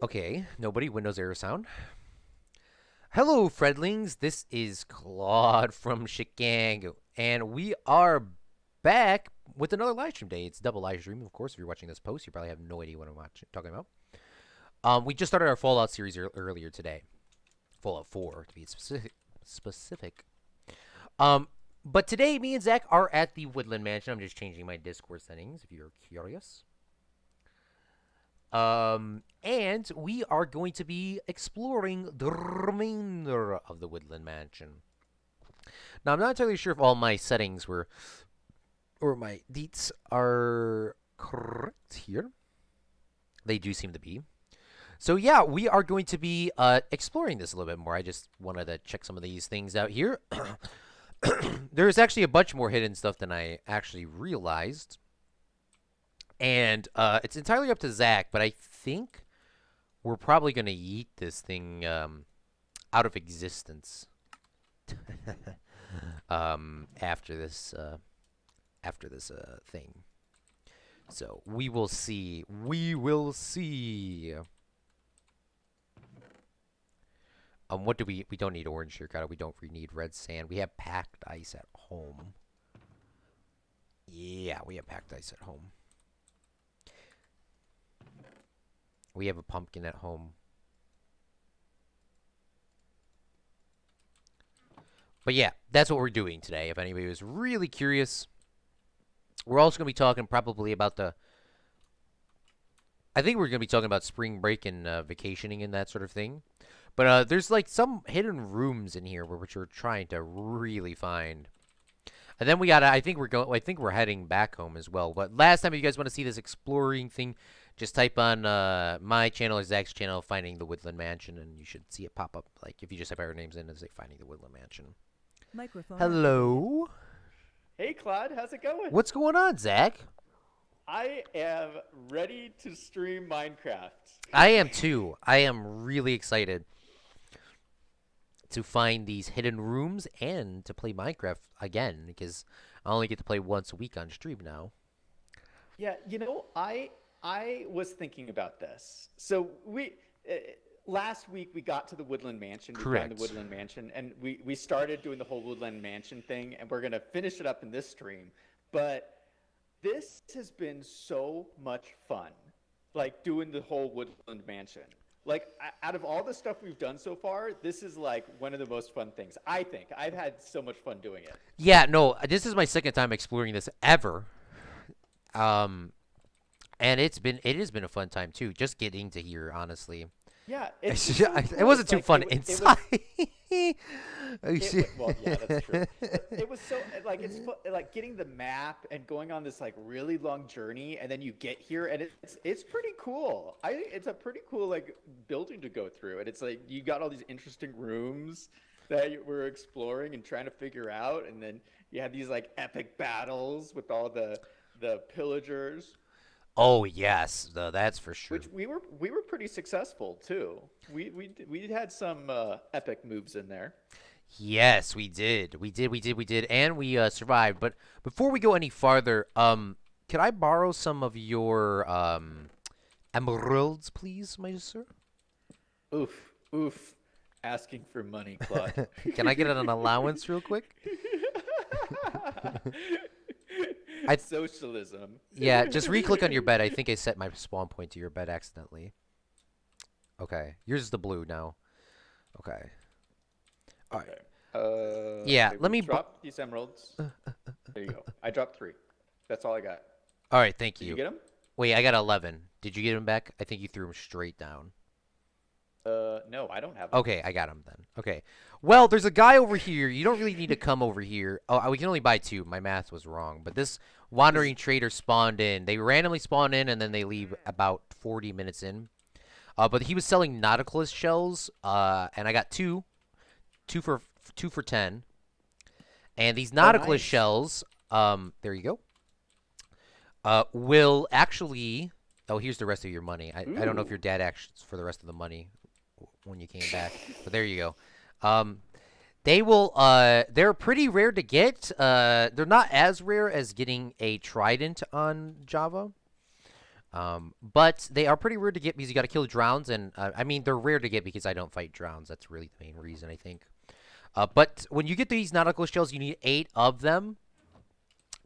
Okay, nobody. Windows error sound. Hello, Fredlings. This is Claude from Chicago, and we are back with another live stream day. It's double live stream, of course. If you're watching this post, you probably have no idea what I'm talking about. We just started our Fallout series earlier today, Fallout 4 to be specific. Um, but today, me and Zach are at the Woodland Mansion. I'm just changing my Discord settings if you're curious. And we are going to be exploring the remainder of the Woodland Mansion. Now, I'm not entirely sure if all my settings were, or my deets are correct here. They do seem to be. So yeah, we are going to be exploring this a little bit more. I just wanted to check some of these things out here. There's actually a bunch more hidden stuff than I actually realized. And it's entirely up to Zach, but I think we're probably going to yeet this thing out of existence after this thing. So we will see. We will see. What do we don't need orange here, God. We don't need red sand. We have packed ice at home. Yeah, we have packed ice at home. We have a pumpkin at home. But yeah, that's what we're doing today. If anybody was really curious, we're also going to be talking probably about I think we're going to be talking about spring break and vacationing and that sort of thing. But there's like some hidden rooms in here which we're trying to really find. And then we got I think we're heading back home as well. But last time, if you guys want to see this exploring thing, just type on my channel or Zach's channel, Finding the Woodland Mansion, and you should see it pop up. Like, if you just type our names in, it's like Finding the Woodland Mansion. Microphone. Hello. Hey, Claude, how's it going? What's going on, Zach? I am ready to stream Minecraft. I am too. I am really excited to find these hidden rooms and to play Minecraft again, because I only get to play once a week on stream now. Yeah, I was thinking about this. So we last week we got to the Woodland Mansion. We Correct. found the Woodland Mansion, and we started doing the whole Woodland Mansion thing, and we're gonna finish it up in this stream. But this has been so much fun, like doing the whole Woodland Mansion. Like, out of all the stuff we've done so far, this is like one of the most fun things. I think I've had so much fun doing it. Yeah, no, this is my second time exploring this ever. And it has been a fun time too, just getting to here, honestly. Yeah, It wasn't too fun inside. Well, yeah, that's true. It was so like like getting the map and going on this like really long journey, and then you get here, and it's pretty cool. I think it's a pretty cool like building to go through, and it's like you got all these interesting rooms that we're exploring and trying to figure out, and then you have these like epic battles with all the pillagers. Oh yes, that's for sure. Which we were pretty successful too. We had some epic moves in there. Yes, we did. We did, and we survived. But before we go any farther, could I borrow some of your emeralds, please, my sir? Oof, oof. Asking for money, Claude. Can I get an allowance real quick? Socialism. Yeah, just re-click on your bed. I think I set my spawn point to your bed accidentally. Okay, yours is the blue now. Okay. All right. Okay. Yeah, okay, let me drop these emeralds. There you go. I dropped 3. That's all I got. All right, thank Did you. you get them? Wait, I got 11. Did you get them back? I think you threw them straight down. No, I don't have them. Okay, I got him then. Okay. Well, there's a guy over here. You don't really need to come over here. Oh, we can only buy 2. My math was wrong. But this wandering trader spawned in. They randomly spawn in, and then they leave about 40 minutes in. But he was selling Nautilus shells, and I got 2. 2 for 10. And these Nautilus nice. shells, there you go, will actually... Oh, here's the rest of your money. I don't know if your dad actually for the rest of the money when you came back, but there you go. They will, they're pretty rare to get. They're not as rare as getting a trident on Java. But they are pretty rare to get because you got to kill drowns, and I mean they're rare to get because I don't fight drowns. That's really the main reason I think. But when you get these nautical shells, you need 8 of them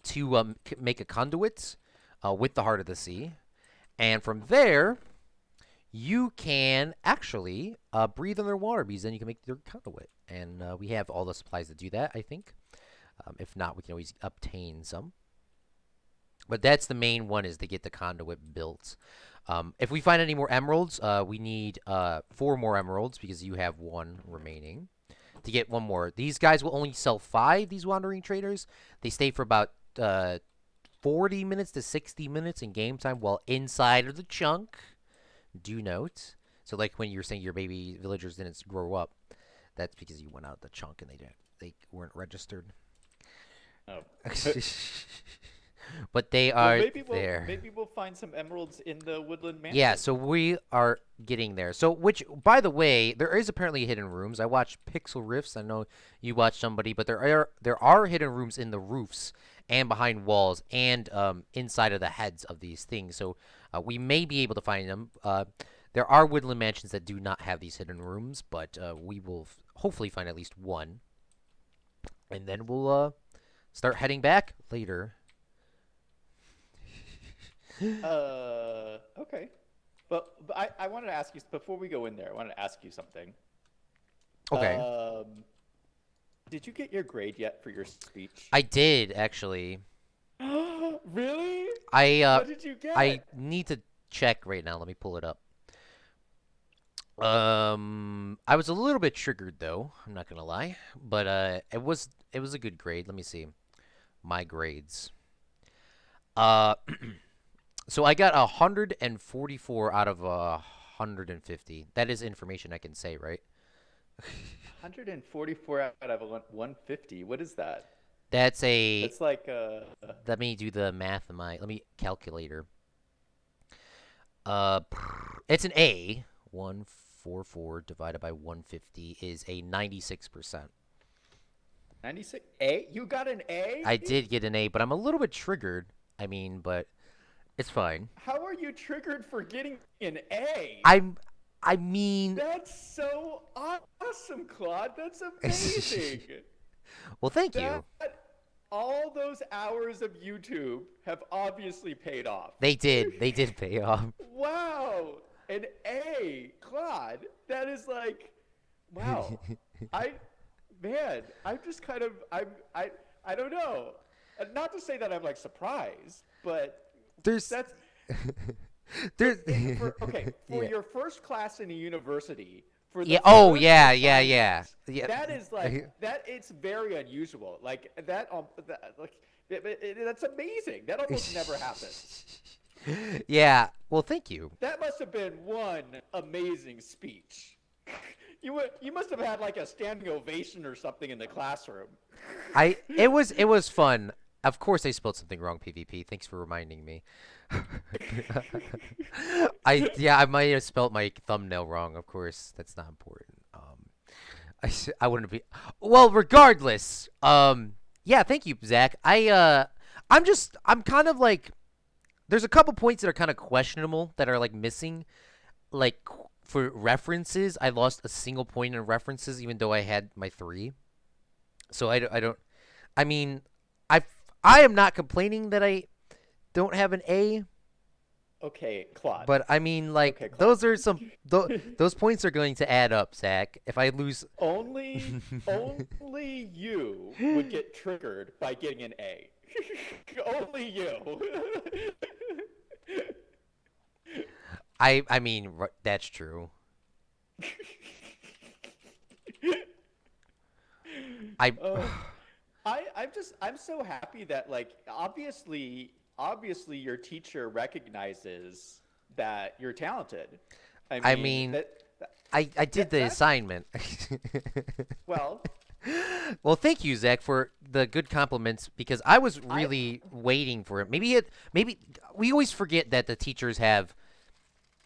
to make a conduit with the heart of the sea, and from there you can actually breathe underwater because then you can make your conduit. And we have all the supplies to do that, I think. If not, we can always obtain some. But that's the main one is to get the conduit built. If we find any more emeralds, we need 4 more emeralds because you have 1 remaining. To get 1 more. These guys will only sell 5, these wandering traders. They stay for about 40 minutes to 60 minutes in game time while inside of the chunk. Do note. So like when you're saying your baby villagers didn't grow up, that's because you went out the chunk and they weren't registered. Oh. But they Well, are there. maybe we'll find some emeralds in the Woodland Mansion. Yeah, so we are getting there. So, which, by the way, there is apparently hidden rooms. I watched Pixel Rifts. I know you watched somebody, but there are hidden rooms in the roofs and behind walls and inside of the heads of these things. So we may be able to find them. There are Woodland Mansions that do not have these hidden rooms, but we will hopefully find at least one, and then we'll start heading back later. Okay. But I wanted to ask you before we go in there. I wanted to ask you something. Okay. Did you get your grade yet for your speech? I did actually. Really? I What did you get? I need to check right now. Let me pull it up. I was a little bit triggered though. I'm not gonna lie, but it was a good grade. Let me see my grades. Uh, so I got 144 out of 150. That is information I can say, right? 144 out of 150. What is that? That's a. That's like Let me do the math in my. Let me calculator. It's an A. 144 divided by 150 is a 96%. 96 A. You got an A? I did get an A, but I'm a little bit triggered. I mean, but it's fine. How are you triggered for getting an A? I'm. I mean. That's so awesome, Claude. That's amazing. Well, thank you. All those hours of YouTube have obviously paid off. They did. They did pay off. Wow. An A, Claude. That is like, wow. I'm just kind of, I don't know. Not to say that I'm like surprised, but There's. that's There's. okay. For Yeah. your first class in a university, for the Yeah. Oh, first yeah. Yeah. Yeah. assignment, Yeah. that is like that. It's very unusual. Like that. Like that's amazing. That almost never happens. Yeah. Well, thank you. That must have been one amazing speech. You must have had like a standing ovation or something in the classroom. It was fun. Of course, I spelled something wrong. PvP. Thanks for reminding me. I might have spelled my thumbnail wrong. Of course, that's not important. I wouldn't be. Well, regardless. Yeah. Thank you, Zach. I'm kind of like. There's a couple points that are kind of questionable that are like missing. Like for references, I lost a single point in references, even though I had my 3. So I don't. I mean, I I am not complaining that I don't have an A, Okay, Claude. but I mean, like Okay, Claude. those are those points are going to add up, Zach. If I lose, Only you would get triggered by getting an A. Only you. I mean that's true. I I'm so happy that like obviously your teacher recognizes that you're talented. I I mean mean that, I did the that's assignment. well, Well, thank you, Zach, for the good compliments because I was really waiting for it. Maybe we always forget that the teachers have.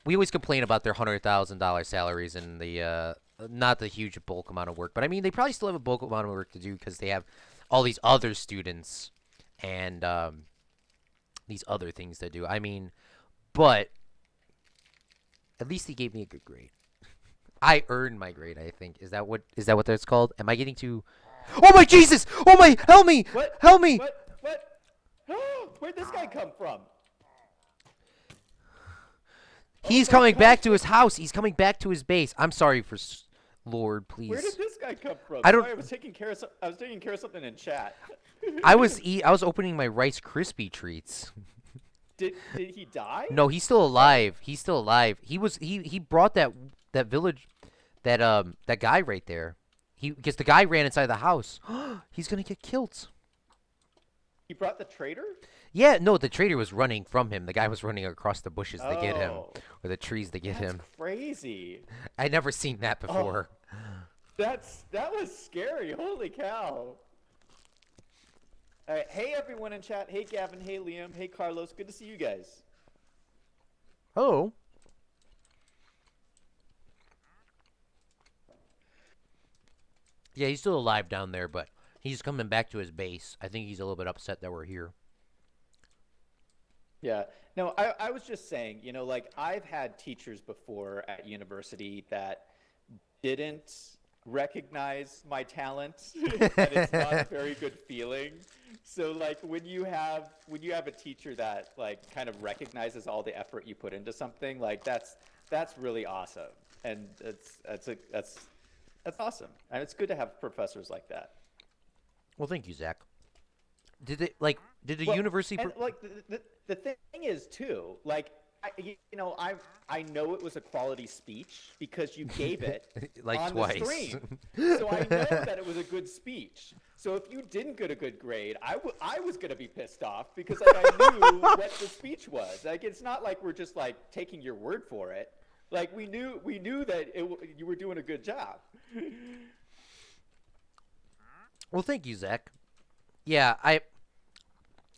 We always complain about their $100,000 salaries and the not the huge bulk amount of work, but I mean they probably still have a bulk amount of work to do because they have all these other students and these other things to do. I mean, but at least he gave me a good grade. I earned my grade, I think. Is that what that's called? Am I getting too? Oh my Jesus! Oh my, help me! What? Help me! What? Where'd this guy come from? Oh He's my coming gosh! back to his house. He's coming back to his base. I'm sorry for Lord, Where did please. this guy come from? I don't Sorry, I was taking care of something in chat. I was opening my Rice Krispie treats. Did he die? No, he's still alive. He's still alive. He brought that village that guy right there. Because the guy ran inside the house. He's going to get killed. He brought the traitor? Yeah, no, the trader was running from him. The guy was running across the bushes to get him, Oh, or the trees to get that's him. crazy. I never seen that before. That was scary. Holy cow. All right. Hey, everyone in chat. Hey, Gavin. Hey, Liam. Hey, Carlos. Good to see you guys. Oh. Yeah, he's still alive down there, but he's coming back to his base. I think he's a little bit upset that we're here. Yeah. No, I was just saying, like I've had teachers before at university that didn't recognize my talent, and it's not a very good feeling. So like when you have a teacher that like kind of recognizes all the effort you put into something, like that's really awesome. And that's awesome. And it's good to have professors like that. Well, thank you, Zach. Did the Well, university? and like the thing is too, like I know it was a quality speech because you gave it Like on twice. the stream, so I know that it was a good speech. So if you didn't get a good grade, I was gonna be pissed off because like I knew what the speech was. Like it's not like we're just like taking your word for it. Like we knew that you were doing a good job. Well, thank you, Zach. Yeah,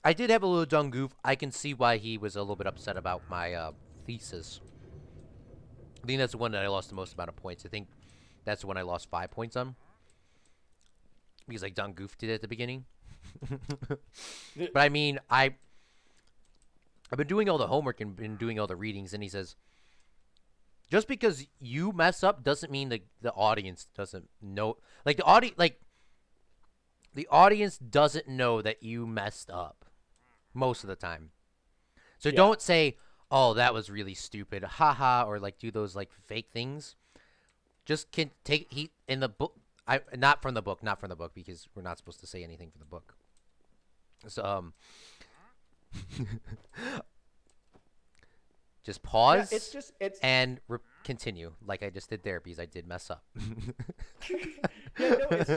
I did have a little dung goof. I can see why he was a little bit upset about my thesis. I think that's the one that I lost the most amount of points. I think that's the one I lost 5 points on. Because I dung goofed it at the beginning. But I mean, I've been doing all the homework and been doing all the readings, and he says, just because you mess up doesn't mean the audience doesn't know. Like the audience doesn't know that you messed up most of the time. So Yeah. don't say, "Oh, that was really stupid," haha, or like do those like fake things. Just can take he in the book. Not from the book, because we're not supposed to say anything from the book. So just Yeah, pause it's and continue like I just did there because I did mess up. yeah, no, it's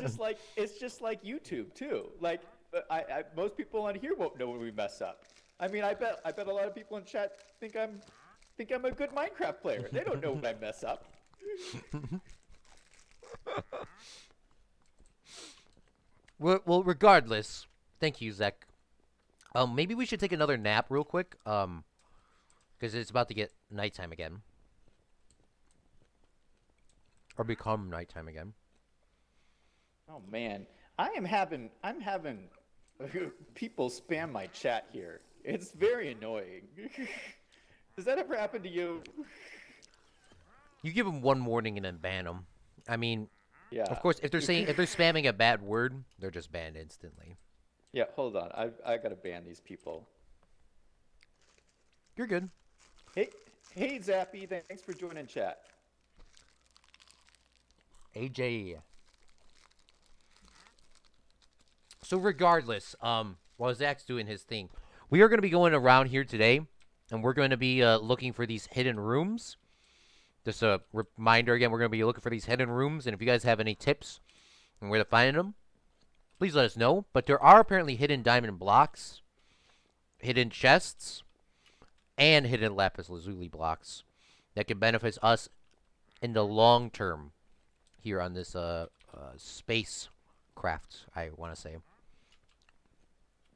just like YouTube too. Like most people on here won't know when we mess up. I mean, I bet a lot of people in chat think I'm a good Minecraft player. They don't know when I mess up. Well, regardless, thank you, Zach. Maybe we should take another nap real quick. Because it's about to get nighttime again, or become nighttime again. Oh man, I'm having people spam my chat here. It's very annoying. Does that ever happen to you? You give them one warning and then ban them. I mean, Yeah. of course, if they're spamming a bad word, they're just banned instantly. Yeah, hold on. I gotta ban these people. You're good. Hey Zappy, thanks for joining chat. AJ. So regardless, while Zach's doing his thing, we are going to be going around here today, and we're going to be looking for these hidden rooms. Just a reminder again, we're going to be looking for these hidden rooms, and if you guys have any tips on where to find them, please let us know. But there are apparently hidden diamond blocks, hidden chests, and hidden lapis lazuli blocks that can benefit us in the long term here on this space craft, I want to say.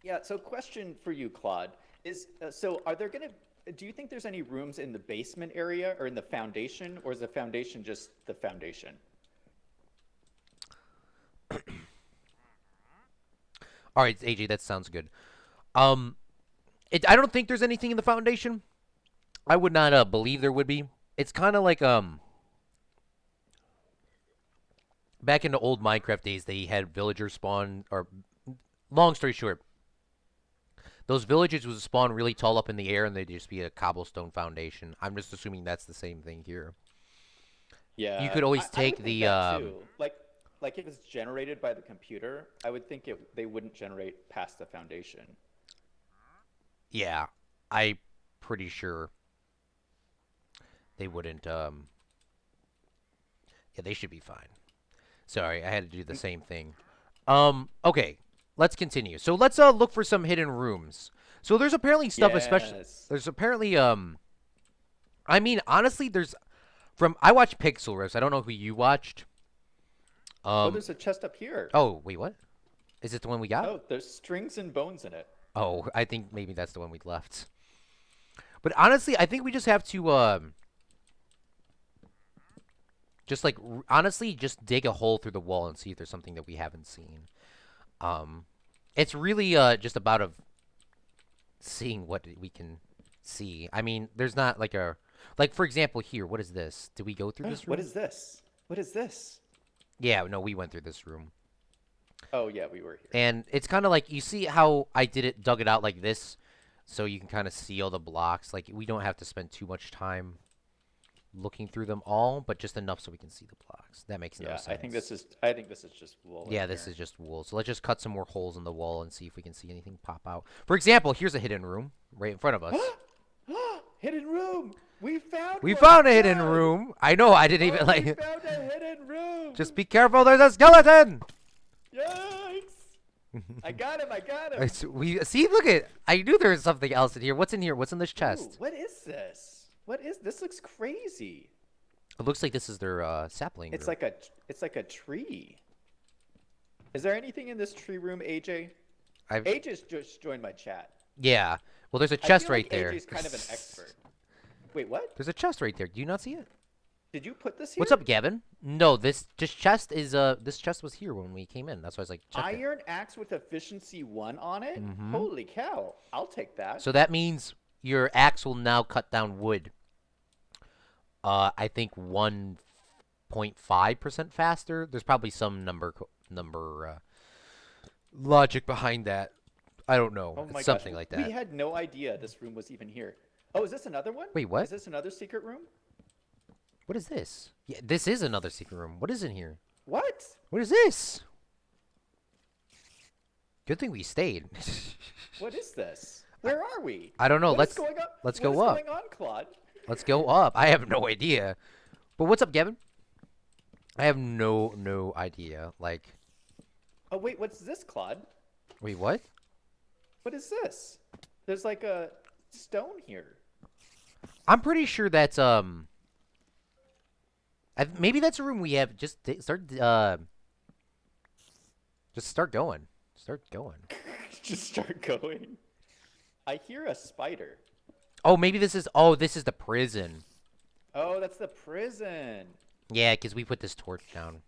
Yeah, so question for you, Claude, is so are there gonna do you think there's any rooms in the basement area or in the foundation, or is the foundation just the foundation? All right, AJ, that sounds good. I don't think there's anything in the foundation. I would not believe there would be. It's kind of like back in the old Minecraft days, they had villagers spawn. Or long story short, those villages would spawn really tall up in the air, and they'd just be a cobblestone foundation. I'm just assuming that's the same thing here. You Yeah, could always I take would think the that too. Like if it's generated by the computer, I would think they wouldn't generate past the foundation. yeah, I pretty sure they wouldn't. Yeah, they should be fine. Sorry, I had to do the Mm, same thing. Okay, let's continue. So let's look for some hidden rooms. So there's apparently stuff, especially Yes. there's apparently I mean honestly, there's from I watched Pixel Riffs. I don't know who you watched. Oh, Um, there's a chest up here. oh wait, what? Is it the one we got? Oh, there's strings and bones in it. Oh, I think maybe that's the one we left. But honestly, I think we just have to just like honestly just dig a hole through the wall and see if there's something that we haven't seen. Um, it's really just about of seeing what we can see. I mean, there's not like a like for example here. What is this? Did we go through this What room? is this? What is this? Yeah, no, we went through this room. Oh yeah, we were here. And it's kind of like you see how I did it, dug it out like this, so you can kind of see all the blocks. Like we don't have to spend too much time looking through them all, but just enough so we can see the blocks. That makes no Yeah, sense. I think this is just wool in Yeah, this here. is just wool. So let's just cut some more holes in the wall and see if we can see anything pop out. For example, here's a hidden room right in front of us. Hidden room. We found We one. found a hidden Yes! room. I know, I didn't even Oh, we like. found a hidden room. Just be careful. There's a skeleton. Yikes! I got him. I got him. We see. Look at. I knew there was something else in here. What's in here? What's in this Ooh, chest? what is this? What is this? Looks crazy. It looks like this is their sapling It's room. like a tree. Is there anything in this tree room, AJ? I've, AJ's just joined my chat. yeah. Well, there's a I chest feel right like there. AJ's kind of an expert. Wait, what? There's a chest right there. Do you not see it? Did you put this here? What's up, Gavin? No, this chest is this chest was here when we came in. That's why I was like, check it. Iron axe with efficiency 1 on it? Mhm. Holy cow. I'll take that. So that means your axe will now cut down wood. I think 1.5% faster. There's probably some number logic behind that. I don't know. Oh It's my something gosh. like We that. had no idea this room was even here. Oh, is this another one? Wait, what? Is this another secret room? What is this? Yeah, this is another secret room. What is in here? What? What is this? Good thing we stayed. What is this? Where are we? I don't know. What is going on? let's What go is up. going on, Claude? Let's go up. I have no idea. But what's up, Gavin? I have no idea. Like, Oh, wait, what's this, Claude? wait, what? What is this? There's like a stone here. I'm pretty sure that's maybe that's a room we have. Just start going. Start going. Just start going. I hear a spider. Oh, maybe this is. Oh, this is the prison. Oh, that's the prison. Yeah, because we put this torch down.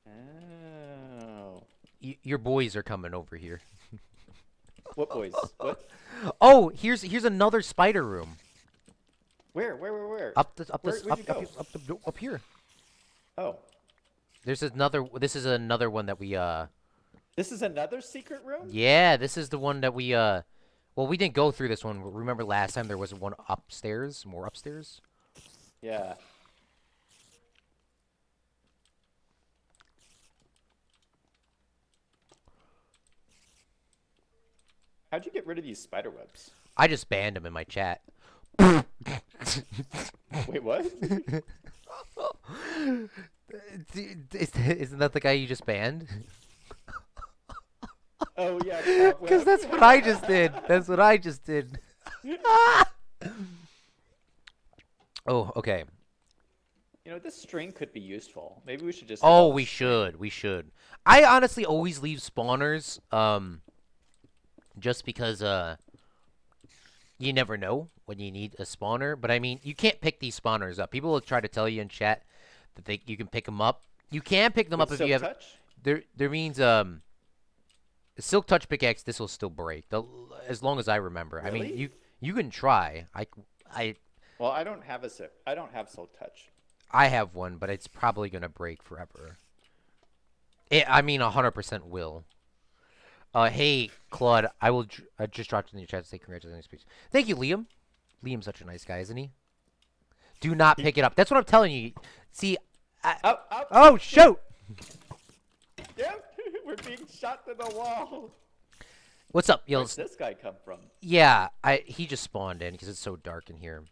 Oh. Your boys are coming over here. What boys? What? Oh, here's another spider room. Where? Up the up Where- this where'd up you up, up here. Oh. There's another. This is another one that we This is another secret room? Yeah, this is the one that we well, we didn't go through this one. Remember last time there was one upstairs, more upstairs? Yeah. How'd you get rid of these spider webs? I just banned him in my chat. Wait, what? Isn't that the guy you just banned? Oh yeah, Because that's what I just did. That's what I just did. Oh, okay. You know, this string could be useful. Maybe we should just. Oh, develop we string. should. We should. I honestly always leave spawners, just because, you never know when you need a spawner. But I mean, you can't pick these spawners up. People will try to tell you in chat that you can pick them up. You can pick them With up if silk you have. touch? There means the silk touch pickaxe. This will still break. As long as I remember. I mean, Really? You can try. I, Well, I don't have Soul Touch. I have one, but it's probably gonna break forever. I mean, 100% will. Hey, Claude, I just dropped in your chat to say congratulations, please. Thank you, Liam. Liam's such a nice guy, isn't he? Do not pick it up. That's what I'm telling you. See, Up, up. oh, shoot! Yep, we're being shot to the wall. What's up, Where'd Yells? this guy come from? Yeah, he just spawned in because it's so dark in here.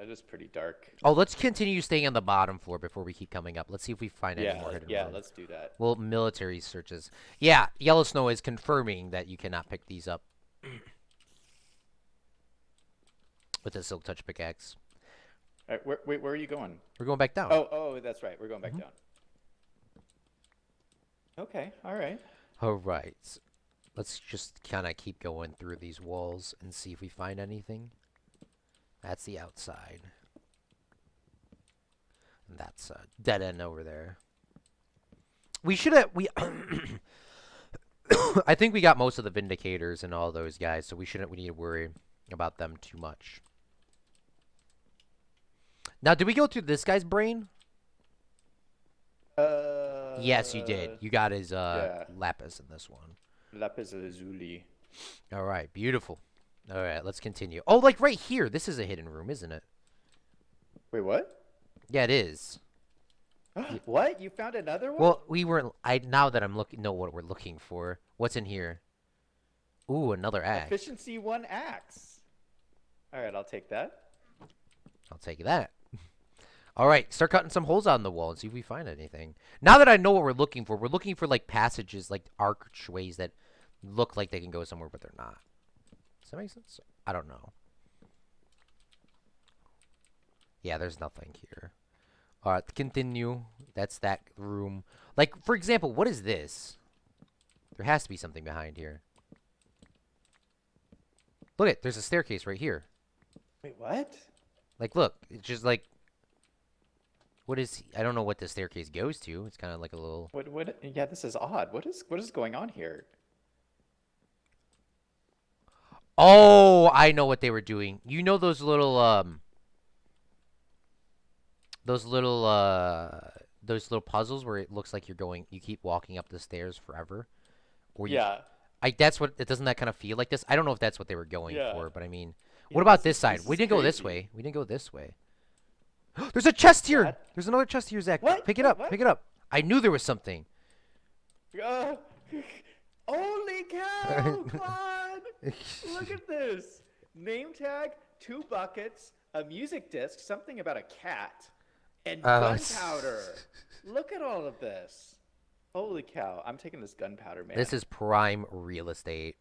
It is pretty dark. Oh, let's continue staying on the bottom floor before we keep coming up. Let's see if we find any more hidden rooms. Let's do that. Well, military searches. Yeah, Yellow Snow is confirming that you cannot pick these up with a Silk Touch pickaxe. All right, where are you going? We're going back down. Oh, that's right. We're going back down. Okay, all right. All right. Let's just kind of keep going through these walls and see if we find anything. That's the outside. And that's a dead end over there. We should have... I think we got most of the Vindicators and all those guys, so we need to worry about them too much. Now, did we go through this guy's brain? Yes, you did. You got his lapis in this one. Lapis lazuli. All right, beautiful. All right, let's continue. Oh, like right here. This is a hidden room, isn't it? Wait, what? Yeah, it is. What? You found another one? Well, we weren't. Now that I'm looking, know what we're looking for. What's in here? Ooh, another axe. Efficiency 1 axe. All right, I'll take that. I'll take that. All right, start cutting some holes out in the wall and see if we find anything. Now that I know what we're looking for like passages, like archways that look like they can go somewhere, but they're not. Does that make sense? I don't know. Yeah, there's nothing here. All right, continue. That's that room. Like, for example, what is this? There has to be something behind here. Look at, there's a staircase right here. Wait, what? Like, look, it's just like, what is, I don't know what the staircase goes to. It's kind of like a little. What? Yeah, this is odd. What is going on here? Oh, I know what they were doing. You know those little puzzles where it looks like you keep walking up the stairs forever? Or doesn't that kind of feel like this? I don't know if that's what they were going for, but I mean, what about this side? We didn't go this way. We didn't go this way. There's a chest here. What? There's another chest here, Zach. What? Pick it up. What? Pick it up. I knew there was something. Holy cow, Claude! Look at this. Name tag, 2 buckets, a music disc, something about a cat, and gunpowder. Look at all of this. Holy cow. I'm taking this gunpowder, man. This is prime real estate.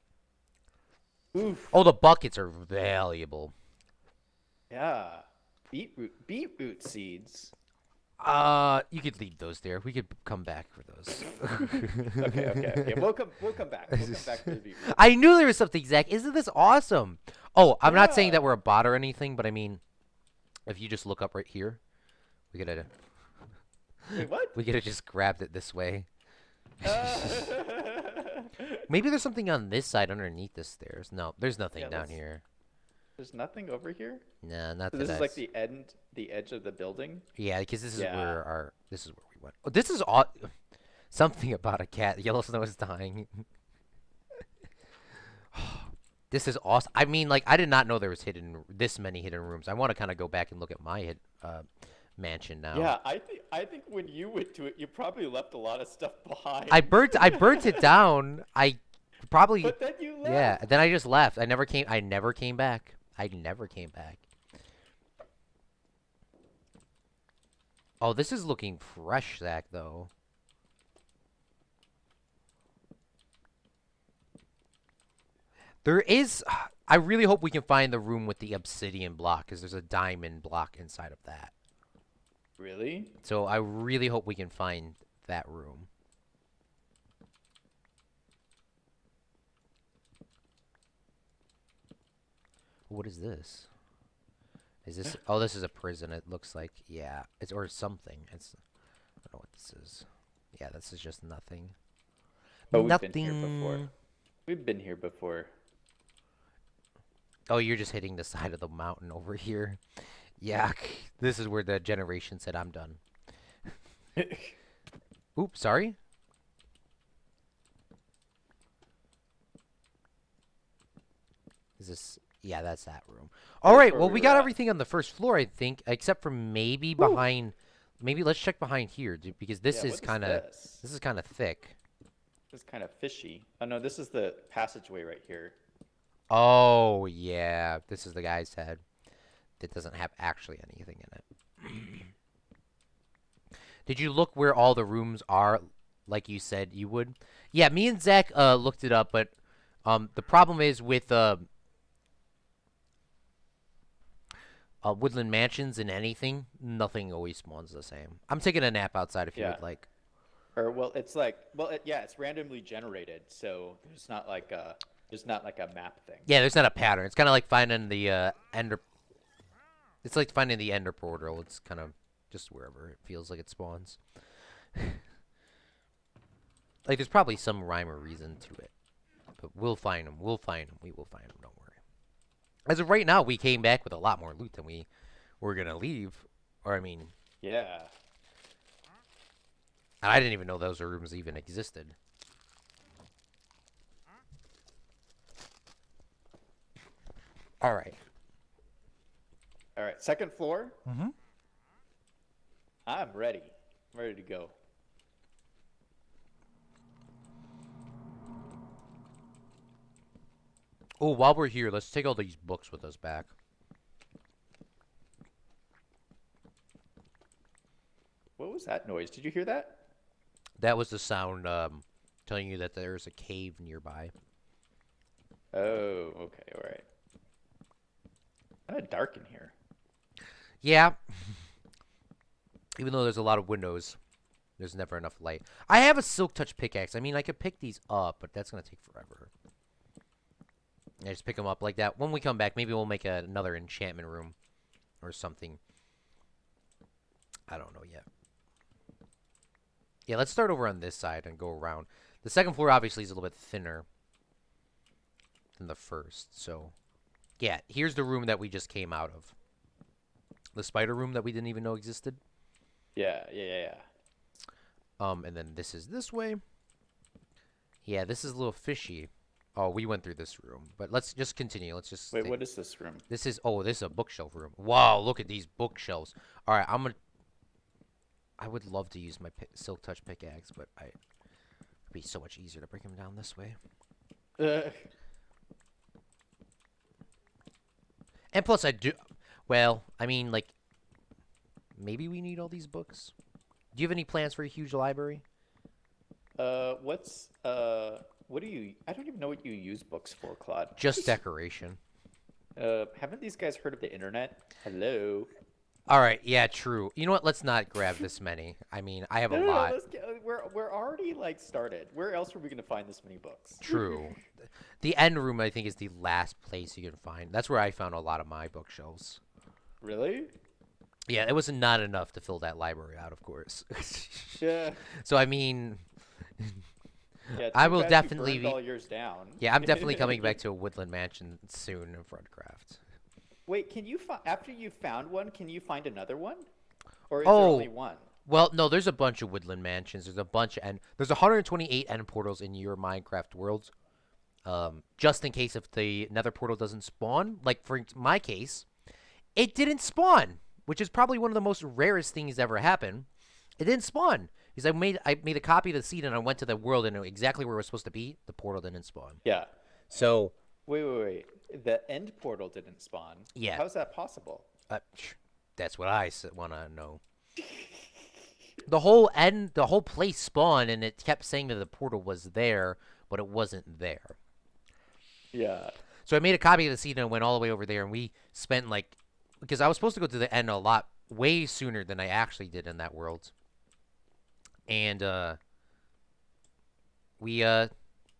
Oof. Oh, the buckets are valuable. Yeah. Beetroot seeds. You could leave those there. We could come back for those. Okay. We'll come back. We'll come back to the beetroot. I knew there was something, Zach. Isn't this awesome? Oh, I'm not saying that we're a bot or anything, but I mean, if you just look up right here, we could have. Wait, what? We could have just grabbed it this way. Maybe there's something on this side underneath the stairs. No, there's nothing down here. There's nothing over here? Nah, not So this is like the edge of the building? Yeah, because this is where we went. Oh, this is something about a cat. Yellowstone is dying. This is awesome. I mean, like, I did not know there was this many hidden rooms. I want to kind of go back and look at my mansion now. Yeah, I think when you went to it, you probably left a lot of stuff behind. I burnt it down. I probably. But then you left. Yeah, then I just left. I never came back. I never came back. Oh, this is looking fresh, Zach, though. There is... I really hope we can find the room with the obsidian block, because there's a diamond block inside of that. Really? So I really hope we can find that room. What is this? Is this... Oh, this is a prison. It looks like... Yeah. It's... Or something. It's... I don't know what this is. Yeah, this is just nothing. Oh, nothing. We've been here before. We've been here before. Oh, you're just hitting the side of the mountain over here. Yeah, this is where the generation said, I'm done. Oops, sorry. Is this... Yeah, that's that room. All That's right, where well, we we were got at. everything on the first floor, I think, except for maybe Whew. behind... Maybe let's check behind here, dude, because this Yeah, is what is kind of... this? This is kind of thick. This is kind of fishy. Oh no, this is the passageway right here. Oh, yeah. This is the guy's head that doesn't have actually anything in it. Did you look where all the rooms are, like you said you would? Yeah, me and Zach looked it up, but the problem is with Woodland Mansions and anything, nothing always spawns the same. I'm taking a nap outside if you Yeah. would like. Or well, it's like yeah, it's randomly generated, so there's not like a map thing. Yeah, there's not a pattern. It's kind of like finding the ender. It's like finding the ender portal. It's kind of just wherever it feels like it spawns. Like there's probably some rhyme or reason to it, but we'll find them. We'll find them. We will find them. Don't worry. As of right now, we came back with a lot more loot than we were gonna leave. Or I mean, Yeah. I didn't even know those rooms even existed. All right. All right, second floor. Mm-hmm. I'm ready. I'm ready to go. Oh, while we're here, let's take all these books with us back. What was that noise? Did you hear that? That was the sound telling you that there's a cave nearby. Oh, okay, all right. Kind of dark in here. Yeah. Even though there's a lot of windows, there's never enough light. I have a silk touch pickaxe. I mean, I could pick these up, but that's going to take forever. I just pick them up like that. When we come back, maybe we'll make another enchantment room or something. I don't know yet. Yeah, let's start over on this side and go around. The second floor obviously is a little bit thinner than the first. So, yeah, here's the room that we just came out of. The spider room that we didn't even know existed. Yeah. And then this is this way. Yeah, this is a little fishy. Oh, we went through this room. But let's just continue. Let's just Wait, what is this room? This is this is a bookshelf room. Wow, look at these bookshelves. All right, I would love to use my silk touch pickaxe, but it'd be so much easier to bring him down this way. And plus I do well, I mean like maybe we need all these books. Do you have any plans for a huge library? What do you? I don't even know what you use books for, Claude. Just decoration. Haven't these guys heard of the internet? Hello. All right, yeah, true. You know what? Let's not grab this many. I mean, I have a lot. Let's get, we're already like started. Where else are we gonna find this many books? True. The end room, I think, is the last place you can find. That's where I found a lot of my bookshelves. Really? Yeah, it was not enough to fill that library out, of course. Yeah. So, I mean, Yeah. I too will bad you definitely burned all yours down. yeah, I'm definitely coming back to a Woodland Mansion soon in Frontcraft. Wait, can you after you found one? Can you find another one, or is there Oh, only one? well, no, there's a bunch of Woodland Mansions. There's a bunch of there's 128 end portals in your Minecraft worlds. Just in case if the Nether portal doesn't spawn, like for my case, it didn't spawn, which is probably one of the most rarest things ever happen. It didn't spawn because I made a copy of the seed and I went to the world and knew exactly where it was supposed to be. The portal didn't spawn. Yeah. So Wait. The end portal didn't spawn. Yeah. How's that possible? That's what I want to know. The whole place spawned, and it kept saying that the portal was there, but it wasn't there. Yeah. So I made a copy of the seed and went all the way over there, and we spent because I was supposed to go to the end way sooner than I actually did in that world. And we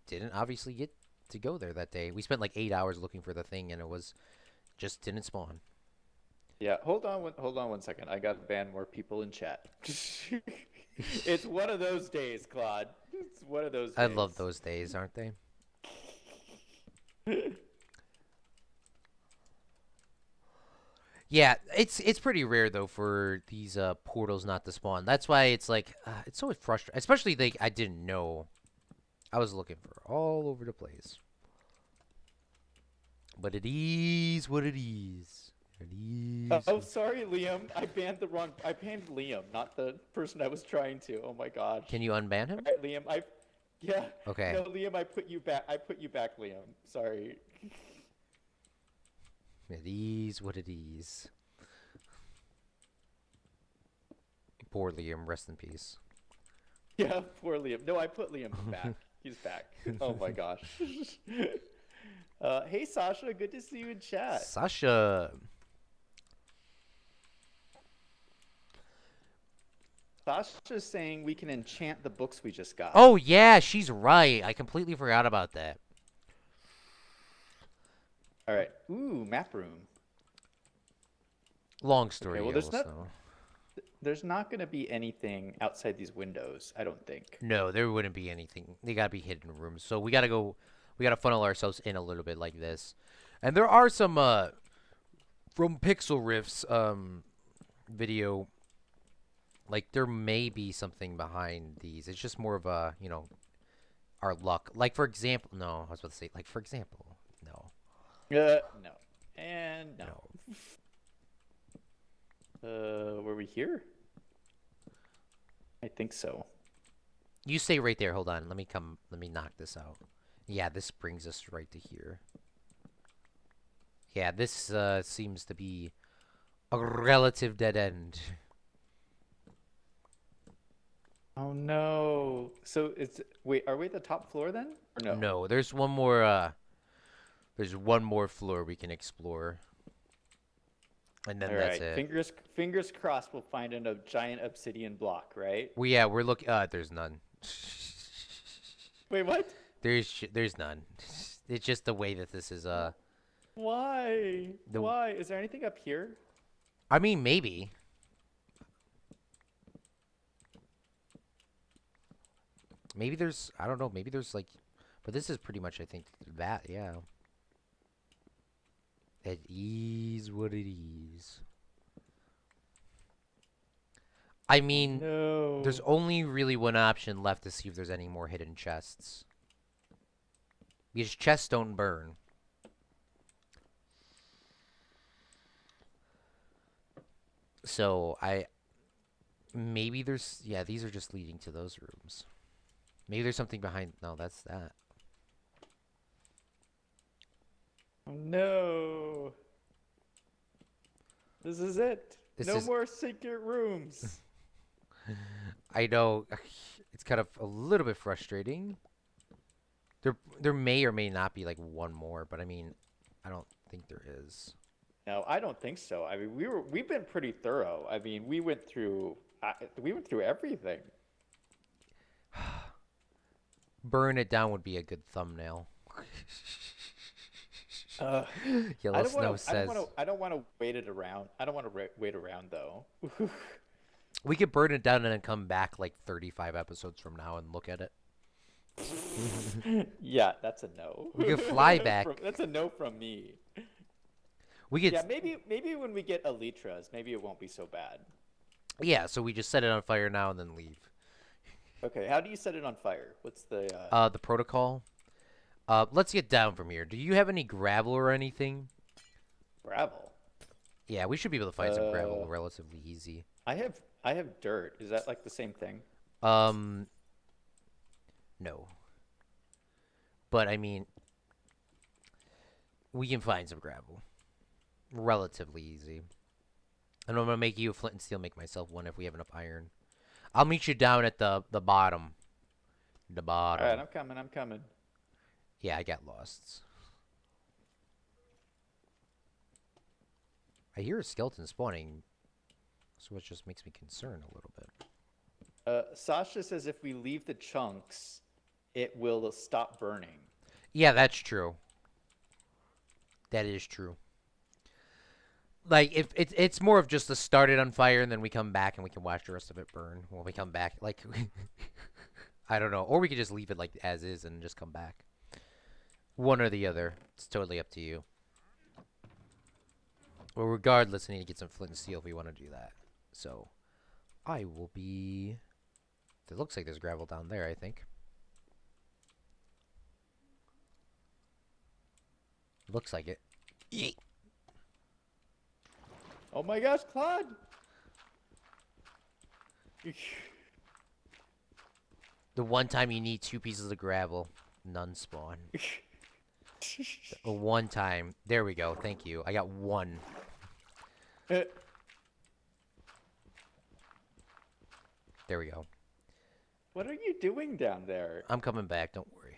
didn't obviously get to go there that day. We spent like 8 hours looking for the thing, and it just didn't spawn. Yeah, hold on one second. I got to ban more people in chat. It's one of those days, Claude. It's one of those days. I love those days, aren't they? Yeah, it's pretty rare though for these portals not to spawn. That's why it's like it's so frustrating, especially like I didn't know. I was looking for all over the place. But it is what it is. It is. Oh, sorry, Liam. I banned Liam, not the person I was trying to. Oh my gosh. Can you unban All him? right, Liam. Yeah. Okay. No, Liam. I put you back. I put you back, Liam. Sorry. It is what it is. Poor Liam, rest in peace. Yeah, poor Liam. No, I put Liam back. He's back. Oh my gosh. Hey, Sasha. Good to see you in chat. Sasha. Sasha's saying we can enchant the books we just got. Oh yeah, she's right. I completely forgot about that. All right. Ooh, map room. Long story Okay, well, goes, though. there's not going to be anything outside these windows, I don't think. No, there wouldn't be anything. They gotta be hidden rooms. So we gotta go. We gotta funnel ourselves in a little bit like this. And there are some from Pixel Riff's video. Like there may be something behind these. It's just more of a our luck. Like for example, no, I was about to say like for example, no, No. And no. no. Were we here? I think so. You stay right there. Hold on. Let me come. Let me knock this out. Yeah, this brings us right to here. Yeah, this seems to be a relative dead end. Oh no. So wait, are we at the top floor then? Or no? No, there's one more. There's one more floor we can explore, and then All that's right. it. Fingers crossed we'll find a giant obsidian block, right? Well, yeah, we're looking. There's none. Wait, what? There's none. It's just the way that this is. Why? The Why? Is there anything up here? I mean, maybe. Maybe there's. I don't know. Maybe there's like. But this is pretty much, I think, that. Yeah. It is what it is. I mean, No. there's only really one option left to see if there's any more hidden chests. Because chests don't burn. So, maybe there's... Yeah, these are just leading to those rooms. Maybe there's something behind... No, that's that. Oh, no. This is it. This No is... more secret rooms. I know. It's kind of a little bit frustrating. There may or may not be like one more, but I mean, I don't think there is. No, I don't think so. I mean, we've been pretty thorough. I mean, we went through everything. Burn it down would be a good thumbnail. Uh, Yellow Snow says. I don't want to wait it around. I don't want to wait around though. We could burn it down and then come back like 35 episodes from now and look at it. Yeah, that's a no. We could fly back. That's a no from me. We could. Yeah, maybe when we get elytras, maybe it won't be so bad. Yeah, so we just set it on fire now and then leave. Okay, how do you set it on fire? What's the The protocol. Let's get down from here. Do you have any gravel or anything? gravel? Yeah, we should be able to find some gravel relatively easy. I have dirt. Is that like the same thing? No. But I mean, we can find some gravel. Relatively easy. And I'm gonna make you a flint and steel, make myself one if we have enough iron. I'll meet you down at the bottom. The bottom. All right, I'm coming. Yeah, I got lost. I hear a skeleton spawning, so it just makes me concerned a little bit. Sasha says if we leave the chunks, it will stop burning. Yeah, that's true. That is true. Like, if it's more of just to start it on fire and then we come back and we can watch the rest of it burn when we come back. Like, I don't know. Or we could just leave it like as is and just come back. One or the other. It's totally up to you. Well, regardless, I need to get some flint and steel if we want to do that. So, I will be... It looks like there's gravel down there, I think. Looks like it. Yeet. Oh my gosh, Claude! The one time you need 2 pieces of gravel, none spawn. One time. There we go. Thank you. I got 1. There we go. What are you doing down there? I'm coming back. Don't worry.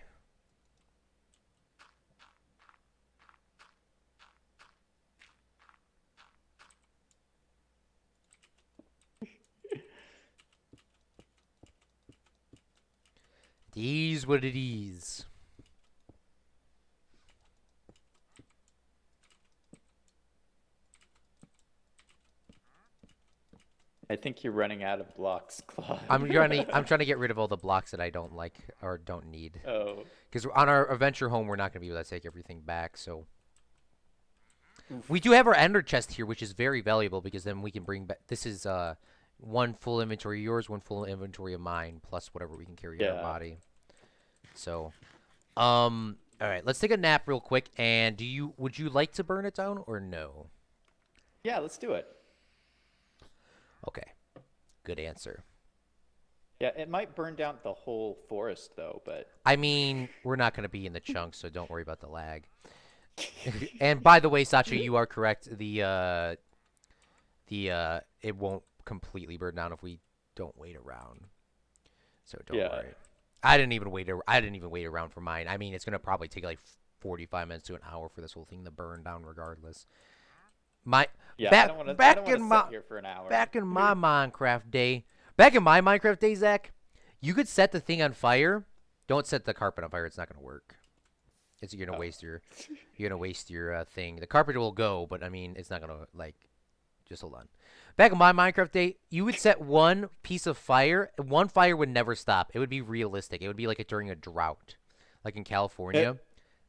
These what it is. I think you're running out of blocks, Claude. I'm trying to get rid of all the blocks that I don't like or don't need. Oh. Because on our adventure home, we're not going to be able to take everything back. So we do have our ender chest here, which is very valuable because then we can bring back. This is 1 full inventory of yours, 1 full inventory of mine, plus whatever we can carry in our body. So, all right, let's take a nap real quick. And would you like to burn it down or no? Yeah, let's do it. Okay, good answer. Yeah, it might burn down the whole forest though, but I mean, we're not going to be in the chunks, so don't worry about the lag. And by the way, Sacha, you are correct. It won't completely burn down if we don't wait around. So don't worry. I didn't even wait around for mine. I mean, it's going to probably take like 45 minutes to an hour for this whole thing to burn down regardless. I don't want to sit here for an hour. Back in my Minecraft day, Zach, you could set the thing on fire. Don't set the carpet on fire. It's not going to work. You're gonna waste your thing. The carpet will go, but I mean, it's not gonna just hold on. Back in my Minecraft day, you would set 1 piece of fire. 1 fire would never stop. It would be realistic. It would be like during a drought, like in California.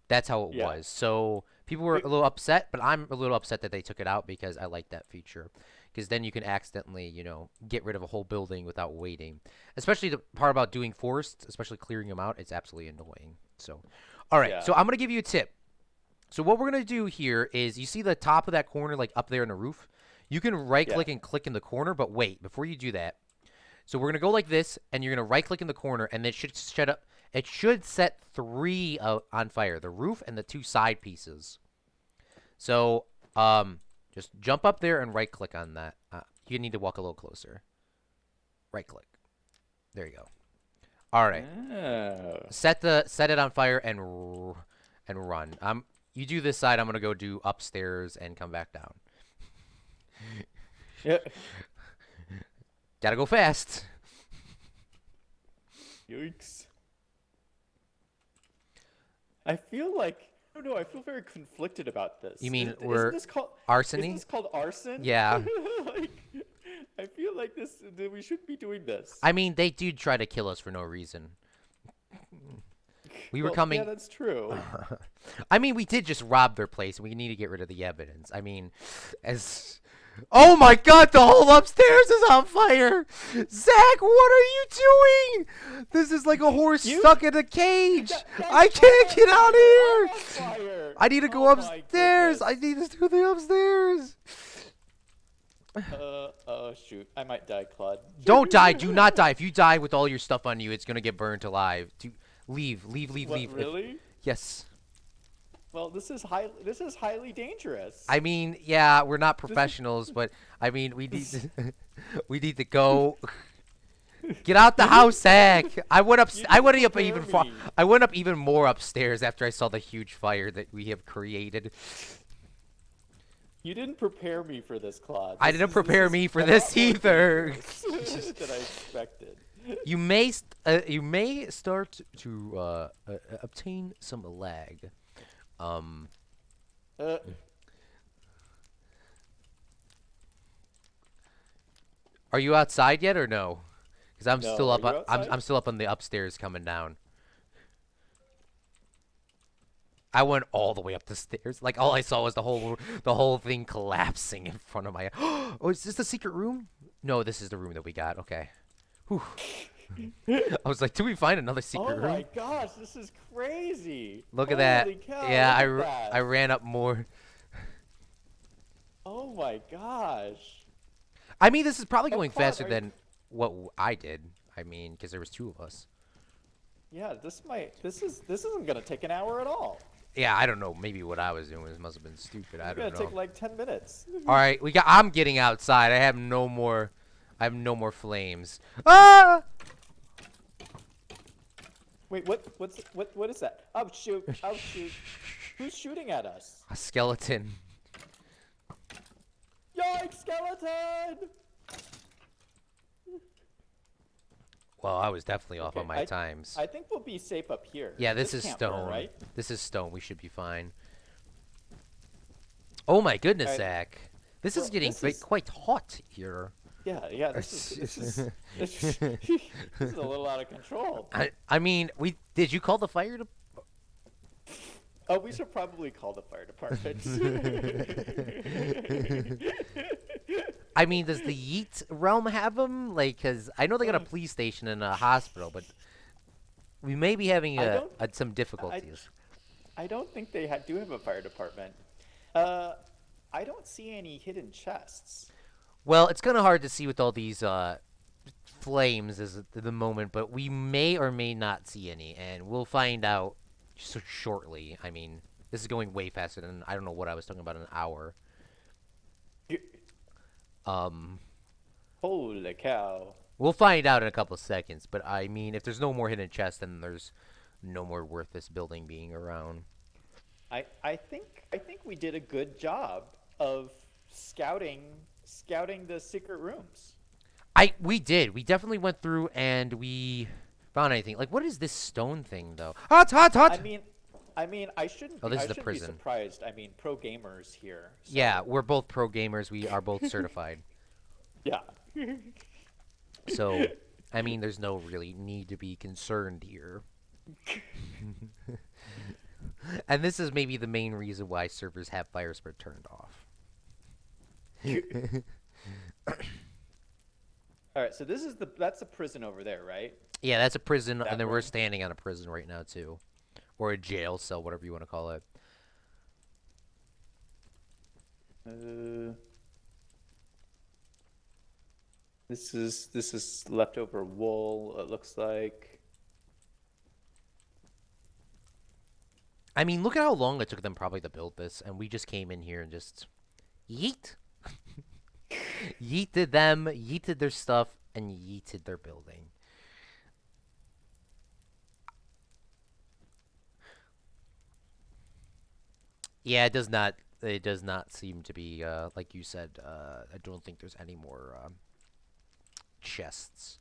That's how it was. So people were a little upset, but I'm a little upset that they took it out because I like that feature. Because then you can accidentally, get rid of a whole building without waiting. Especially the part about doing forests, especially clearing them out. It's absolutely annoying. So, all right. So I'm going to give you a tip. So what we're going to do here is you see the top of that corner, like up there in the roof? You can right-click and click in the corner, but wait, before you do that. So we're going to go like this, and you're going to right-click in the corner, and it should set 3 on fire, the roof and the 2 side pieces. So just jump up there and right-click on that. You need to walk a little closer. Right-click. There you go. All right. Oh. Set it on fire and run. You do this side. I'm gonna go do upstairs and come back down. Yeah. Gotta go fast. Yikes. I feel like I don't know. I feel very conflicted about this. You mean isn't this called arsony? Isn't this called arson? Yeah. I feel like we shouldn't be doing this. I mean, they do try to kill us for no reason. We were coming. Yeah, that's true. I mean, we did just rob their place. We need to get rid of the evidence. I mean, oh my God, the whole upstairs is on fire! Zach, what are you doing? This is like a horse stuck in a cage. I can't get out of here. I need to go upstairs. I need to do the upstairs. Oh shoot, I might die, Claude. Don't die. Do not die. If you die with all your stuff on you, it's gonna get burnt alive. Leave. Really? Yes. Well, this is highly dangerous. I mean, yeah, we're not professionals, but I mean, we need to go. Get out the house, Zach. I went up even more upstairs after I saw the huge fire that we have created. You didn't prepare me for this, Claude. I didn't prepare me for this either. That I expected. You may start to obtain some lag. Are you outside yet or no? Because I'm still up. I'm still up on the upstairs coming down. I went all the way up the stairs. Like all I saw was the whole thing collapsing in front of my. Oh, is this the secret room? No, this is the room that we got. Okay. Whew. I was like, did we find another secret Oh room? my gosh, this is crazy. Look at that. Holy cow, Yeah, look at I that. ran up more. Oh my gosh. I mean, this is probably Oh, going Claude, faster than what I did. I mean, because there was two of us. yeah, this isn't gonna take an hour at all. Yeah, I don't know. Maybe what I was doing must have been stupid. This I is gonna don't take know. like 10 minutes. All right, I'm getting outside. I have no more. I have no more flames. Ah! Wait, what is that? Oh shoot, oh shoot. Who's shooting at us? A skeleton. Yikes, skeleton! Well, I was definitely off Okay, on my times. I think we'll be safe up here. Yeah, this is can't burn, stone. right? This is stone. We should be fine. Oh my goodness, Alright, Zach. This well, is getting quite hot here. yeah, this is a little out of control. I mean, did you call the fire to? Oh, we should probably call the fire department. I mean, does the Yeet realm have them? Like, cause I know they got a police station and a hospital, but we may be having some difficulties. I don't think they do have a fire department. I don't see any hidden chests. Well, it's kind of hard to see with all these flames at the moment, but we may or may not see any, and we'll find out shortly. I mean, this is going way faster than I don't know what I was talking about an hour. Holy cow. We'll find out in a couple of seconds, but I mean, if there's no more hidden chests, then there's no more worth this building being around. I think we did a good job of scouting the secret rooms. We did. We definitely went through and we found anything. Like, what is this stone thing though? Hot, hot, hot. I mean, I shouldn't. Oh, this I is the shouldn't be prison. surprised. I mean, pro gamers here. So. Yeah, we're both pro gamers. We are both certified. Yeah. So, I mean, there's no really need to be concerned here. And this is maybe the main reason why servers have fire spread turned off. All right, so that's a prison over there, right? Yeah, that's a prison, That and then we're room? standing on a prison right now too, or a jail cell, whatever you want to call it. This is leftover wool. It looks like. I mean, look at how long it took them probably to build this, and we just came in here and just yeet, yeeted them, yeeted their stuff, and yeeted their building. Yeah, it does not. It does not seem to be like you said. I don't think there's any more chests.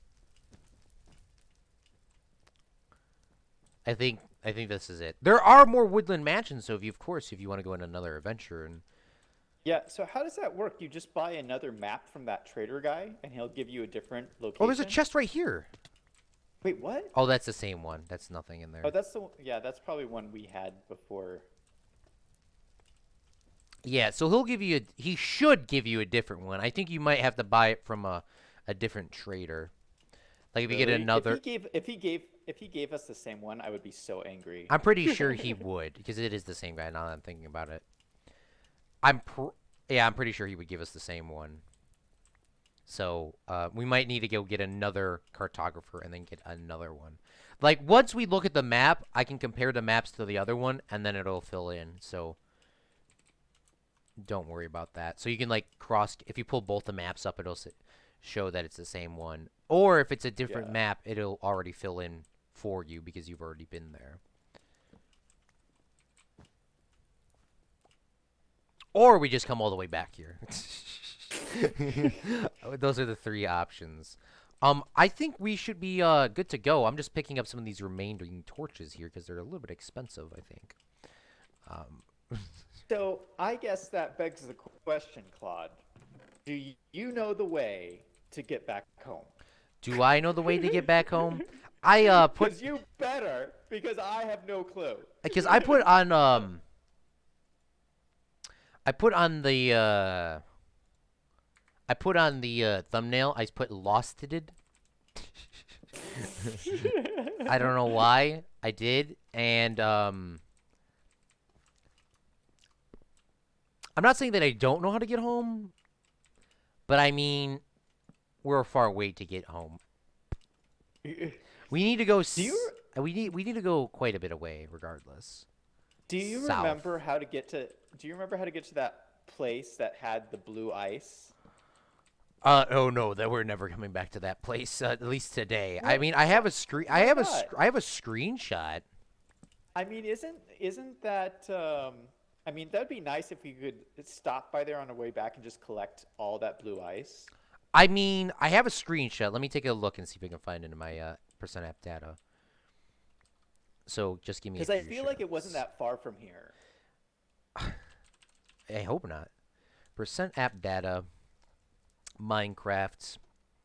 I think this is it. There are more Woodland Mansions, so if you want to go on another adventure and Yeah. So how does that work? You just buy another map from that trader guy, and he'll give you a different location. oh, there's a chest right here. Wait, what? Oh, that's the same one. That's nothing in there. Oh, yeah. That's probably one we had before. Yeah, so he should give you a different one. I think you might have to buy it from a different trader. Like if you get Really? another, If he gave us the same one, I would be so angry. I'm pretty sure he would because it is the same guy. Now that I'm thinking about it, yeah, I'm pretty sure he would give us the same one. So we might need to go get another cartographer and then get another one. Like once we look at the map, I can compare the maps to the other one, and then it'll fill in. So don't worry about that. So you can like if you pull both the maps up, it'll show that it's the same one. Or if it's a different Yeah. map, it'll already fill in for you because you've already been there. Or we just come all the way back here. Those are the three options. I think we should be good to go. I'm just picking up some of these remaining torches here because they're a little bit expensive, I think. So I guess that begs the question, Claude. Do you know the way to get back home? Do I know the way to get back home? I put Because you better, because I have no clue. because I put on I put on the thumbnail. I put losteded. I don't know why I did, and I'm not saying that I don't know how to get home, but I mean we're a far way to get home. We need to go. Do you We need to go quite a bit away, regardless. do you South. remember how to get to do you remember how to get to that place that had the blue ice? Oh no, that we're never coming back to that place. At least today. I What? mean, I have a screen. Why not? I have a screenshot. I mean, isn't that I mean, that'd be nice if we could stop by there on our way back and just collect all that blue ice. I mean, I have a screenshot. Let me take a look and see if I can find it in my percent app data. So just give me a Because I few feel like it wasn't seconds. that far from here. I hope not. Percent app data, Minecraft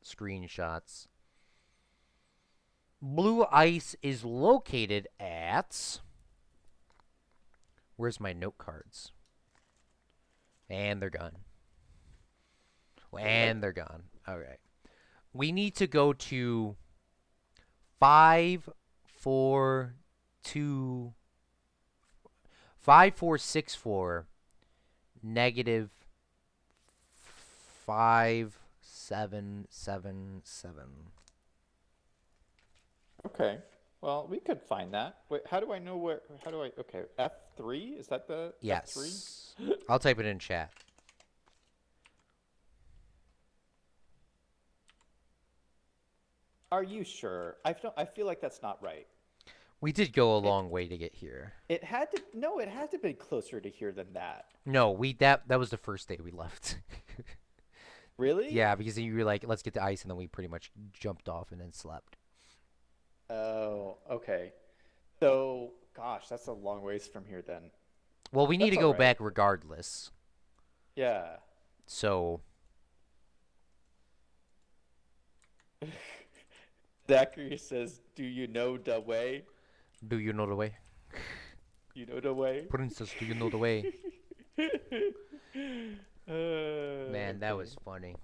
screenshots. Blue ice is located at. Where's my note cards? And they're gone. And they're gone. All right. We need to go to 542 5464 negative 5777. Okay. Well, we could find that. Wait, how do I know where? How do I? Okay, F3? Is that the F3? Yes. I'll type it in chat. Are you sure? I feel like that's not right. We did go a long way to get here. It had to. No, it had to be closer to here than that. No, that was the first day we left. Really? Yeah, because you were like, let's get to ice, and then we pretty much jumped off and then slept. Oh, okay. So, gosh, that's a long ways from here then. Well, we need That's to go all right. back regardless. Yeah. So, Zachary says, "Do you know the way? do you know the way? You know the way?" Princess, do you know the way? Man, that Okay. was funny.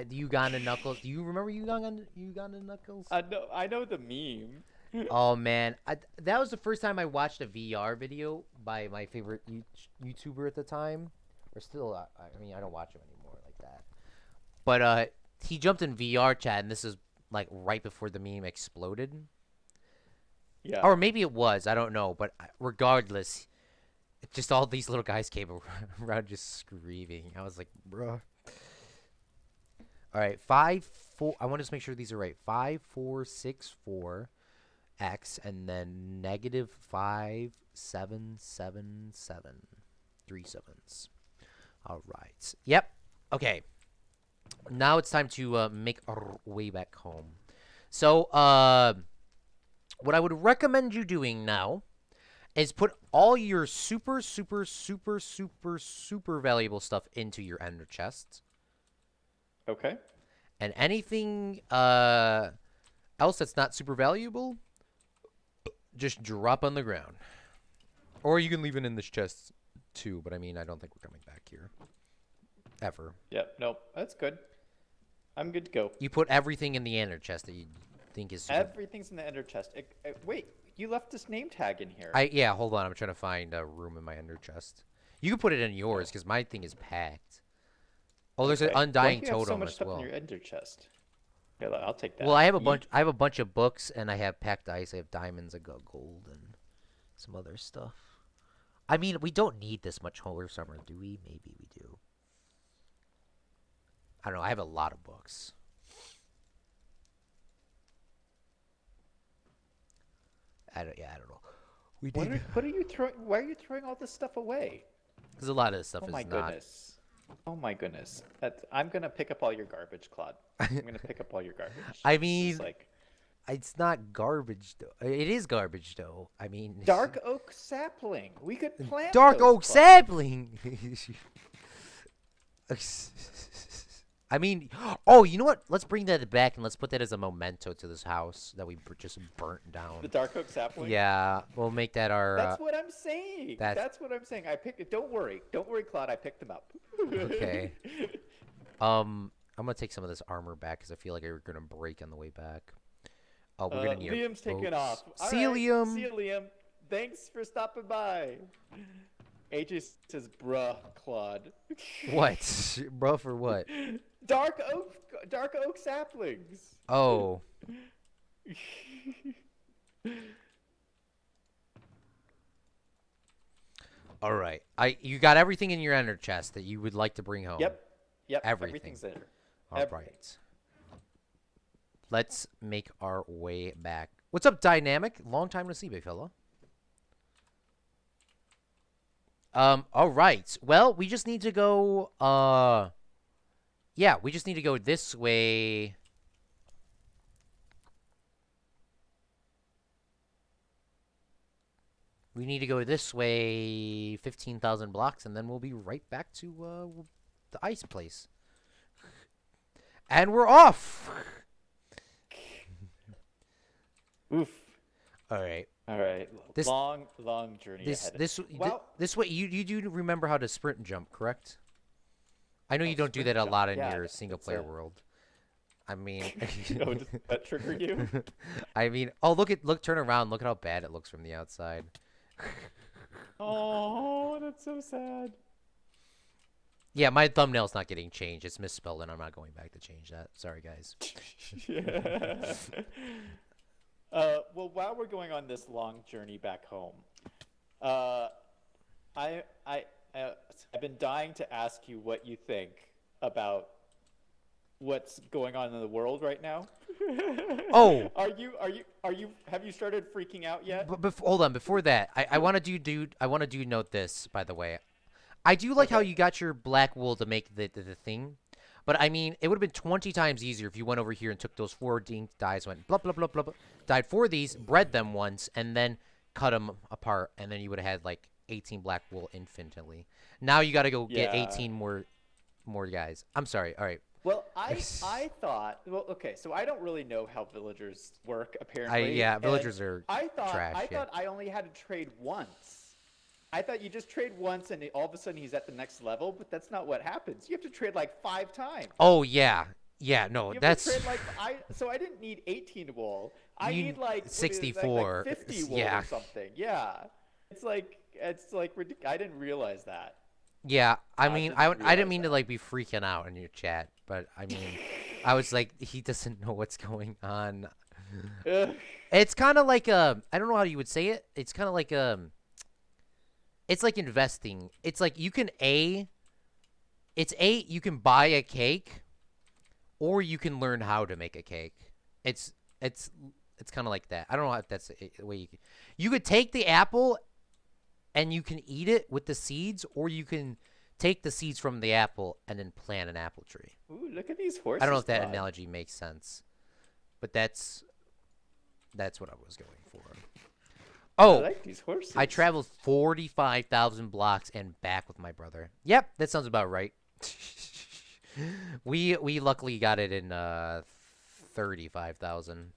Uganda Knuckles. Do you remember Uganda Knuckles? I know the meme. Oh man, that was the first time I watched a VR video by my favorite YouTuber at the time. Or still, I mean, I don't watch him anymore like that. But he jumped in VR chat, and this is like right before the meme exploded. Yeah. Or maybe it was. I don't know. But regardless, just all these little guys came around just screaming. I was like, bruh. All right, 4. I want to just make sure these are right. 5464 x and then negative 5777. 3 sevens. All right. Yep. Okay. Now it's time to make our way back home. So, what I would recommend you doing now is put all your super valuable stuff into your ender chests. Okay. And anything else that's not super valuable, just drop on the ground. Or you can leave it in this chest too, but I mean, I don't think we're coming back here. Ever. Yep. Nope. That's good. I'm good to go. You put everything in the ender chest that you think is super. Everything's in the ender chest. Wait, you left this name tag in here. Yeah, hold on. I'm trying to find a room in my ender chest. You can put it in yours because my thing is packed. Oh, there's an Okay. Why undying do you have so totem much as stuff well. in your ender chest? Yeah, I'll take that. Well, I have a Yeet. bunch. I have a bunch of books, and I have packed ice. I have diamonds. I got gold and some other stuff. I mean, we don't need this much Holy Summer, do we? Maybe we do. I don't know. I have a lot of books. I don't know. We did What are you throwing? Why are you throwing all this stuff away? because a lot of this stuff Oh is my not. goodness. Oh my goodness. I'm gonna pick up all your garbage, Claude. I'm gonna pick up all your garbage. I This is mean, like it's not garbage though. It is garbage though. I mean, dark oak sapling. We could plant dark those, oak Claude. sapling. I mean, oh, you know what? Let's bring that back and let's put that as a memento to this house that we just burnt The down. dark oak sapling. Yeah, we'll make that our That's what I'm saying. that's That's what I'm saying. I picked it. Don't worry, Claude. I picked them up. okay. I'm gonna take some of this armor back because I feel like we're gonna break on the way back. Oh, we're gonna need Liam's taking off. All See you, right. See Liam. you, Liam. Thanks for stopping by. AJ says, "Bruh, Claude." What, bro? For what? Dark oak saplings. Oh, all right. You got everything in your ender chest that you would like to bring home. Yep. Yep. Everything. Everything's there. All Everything. right. Let's make our way back. What's up, Dynamic? Long time no see, big fella. All right. Well, we just need to go, yeah, we just need to go this way. We need to go this way 15,000 blocks, and then we'll be right back to, the ice place. And we're off! Oof. All right. All right. This- long journey ahead. Well, this way, you do remember how to sprint and jump, correct? I know Oh, you don't do sprint that a jump. lot in Yeah, your it's single-player a- world. I mean, oh, does that trigger you? I mean, oh, turn around, look at how bad it looks from the outside. Oh, that's so sad. Yeah, my thumbnail's not getting changed. It's misspelled, and I'm not going back to change that. Sorry, guys. Yeah. Well, while we're going on this long journey back home, I've been dying to ask you what you think about what's going on in the world right now. Oh. Have you started freaking out yet? But hold on, before that, I want to note this, by the way. I do like how Okay. you got your black wool to make the thing, but I mean, it would have been 20 times easier if you went over here and took those 4 dink dyes, went blah blah blah blah blah, dyed 4 of these, bred them once, and then cut them apart, and then you would have had like 18 black wool infinitely. Now you got to go get Yeah. 18 more guys. I'm sorry. All right. Well, I thought, well, okay, so I don't really know how villagers work apparently. Yeah, and villagers are I thought trash. I Yeah. thought I only had to trade once. I thought you just trade once and all of a sudden he's at the next level, but that's not what happens. You have to trade like 5 times. Oh yeah, yeah. No, You have that's to trade like so I didn't need 18 wool. I You need like what is that, 64. like 50 wool Yeah. or something. Yeah. It's like I didn't realize that. Yeah, I I mean, didn't I didn't realize mean to that. like be freaking out in your chat, but I mean, I was like, he doesn't know what's going on. Ugh. It's kind of like I don't know how you would say it. It's kind of like it's like investing. It's like you can you can buy a cake, or you can learn how to make a cake. It's kind of like that. I don't know if that's the way you could take the apple and you can eat it with the seeds, or you can take the seeds from the apple and then plant an apple tree. Ooh, look at these horses. I don't know if that Claude. analogy makes sense, but that's what I was going for. I Oh, like these horses. I traveled 45,000 blocks and back with my brother. Yep, that sounds about right. we luckily got it in 35,000.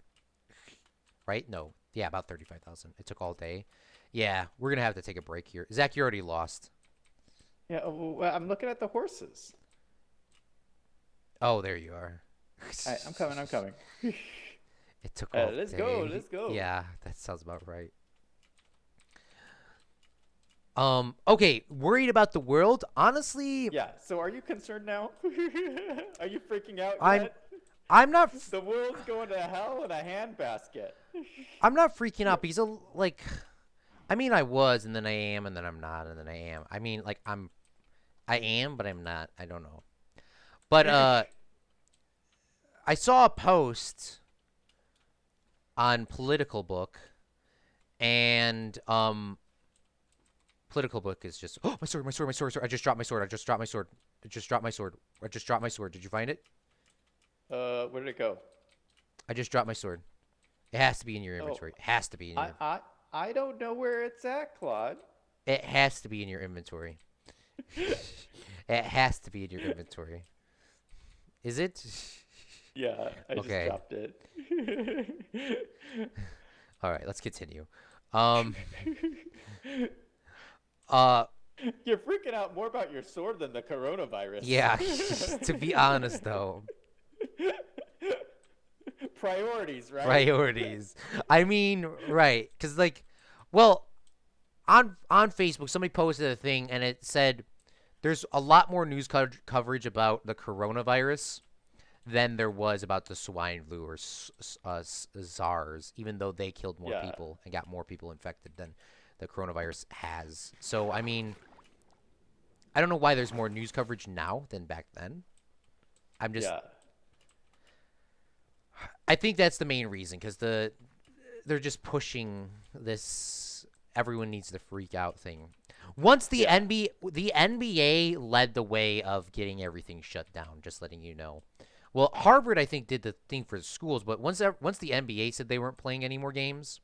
Right? No. Yeah, about 35,000. It took all day. Yeah, we're going to have to take a break here. Zach, you already lost. Yeah, well, I'm looking at the horses. Oh, there you are. All right, I'm coming. I'm coming. It took all Let's day. go. Let's go. Yeah, that sounds about right. Okay, worried about the world? Honestly, Yeah. So, are you concerned now? Are you freaking out I'm yet? I'm not The world's going to hell in a handbasket. I'm not freaking out because like I mean I was, and then I am, and then I'm not, and then I am. I mean, like I am, but I'm not. I don't know. But I saw a post on Political Book, and Political Book is just, oh, my sword, my sword, my sword, sword. I just dropped my sword. I just dropped my sword. I just dropped my sword. I just dropped my sword. Did you find it? Where did it go? I just dropped my sword. It has to be in your inventory. It has to be in your. I don't know where it's at, Claude. It has to be in your inventory. It has to be in your inventory. Is it? Yeah, I just Okay. dropped it. All right, let's continue. Um, uh, You're freaking out more about your sword than the coronavirus. yeah, to be honest though, Priorities, right? priorities. I mean, right, because like, well, on Facebook, somebody posted a thing and it said there's a lot more news coverage about the coronavirus than there was about the swine flu or SARS, even though they killed more Yeah, people and got more people infected than the coronavirus has. So, I mean, I don't know why there's more news coverage now than back then. I'm just, yeah, I think that's the main reason because they're just pushing this everyone needs to freak out thing. Once yeah. the NBA led the way of getting everything shut down, just letting you know. Well, Harvard I think did the thing for the schools, but once the NBA said they weren't playing any more games,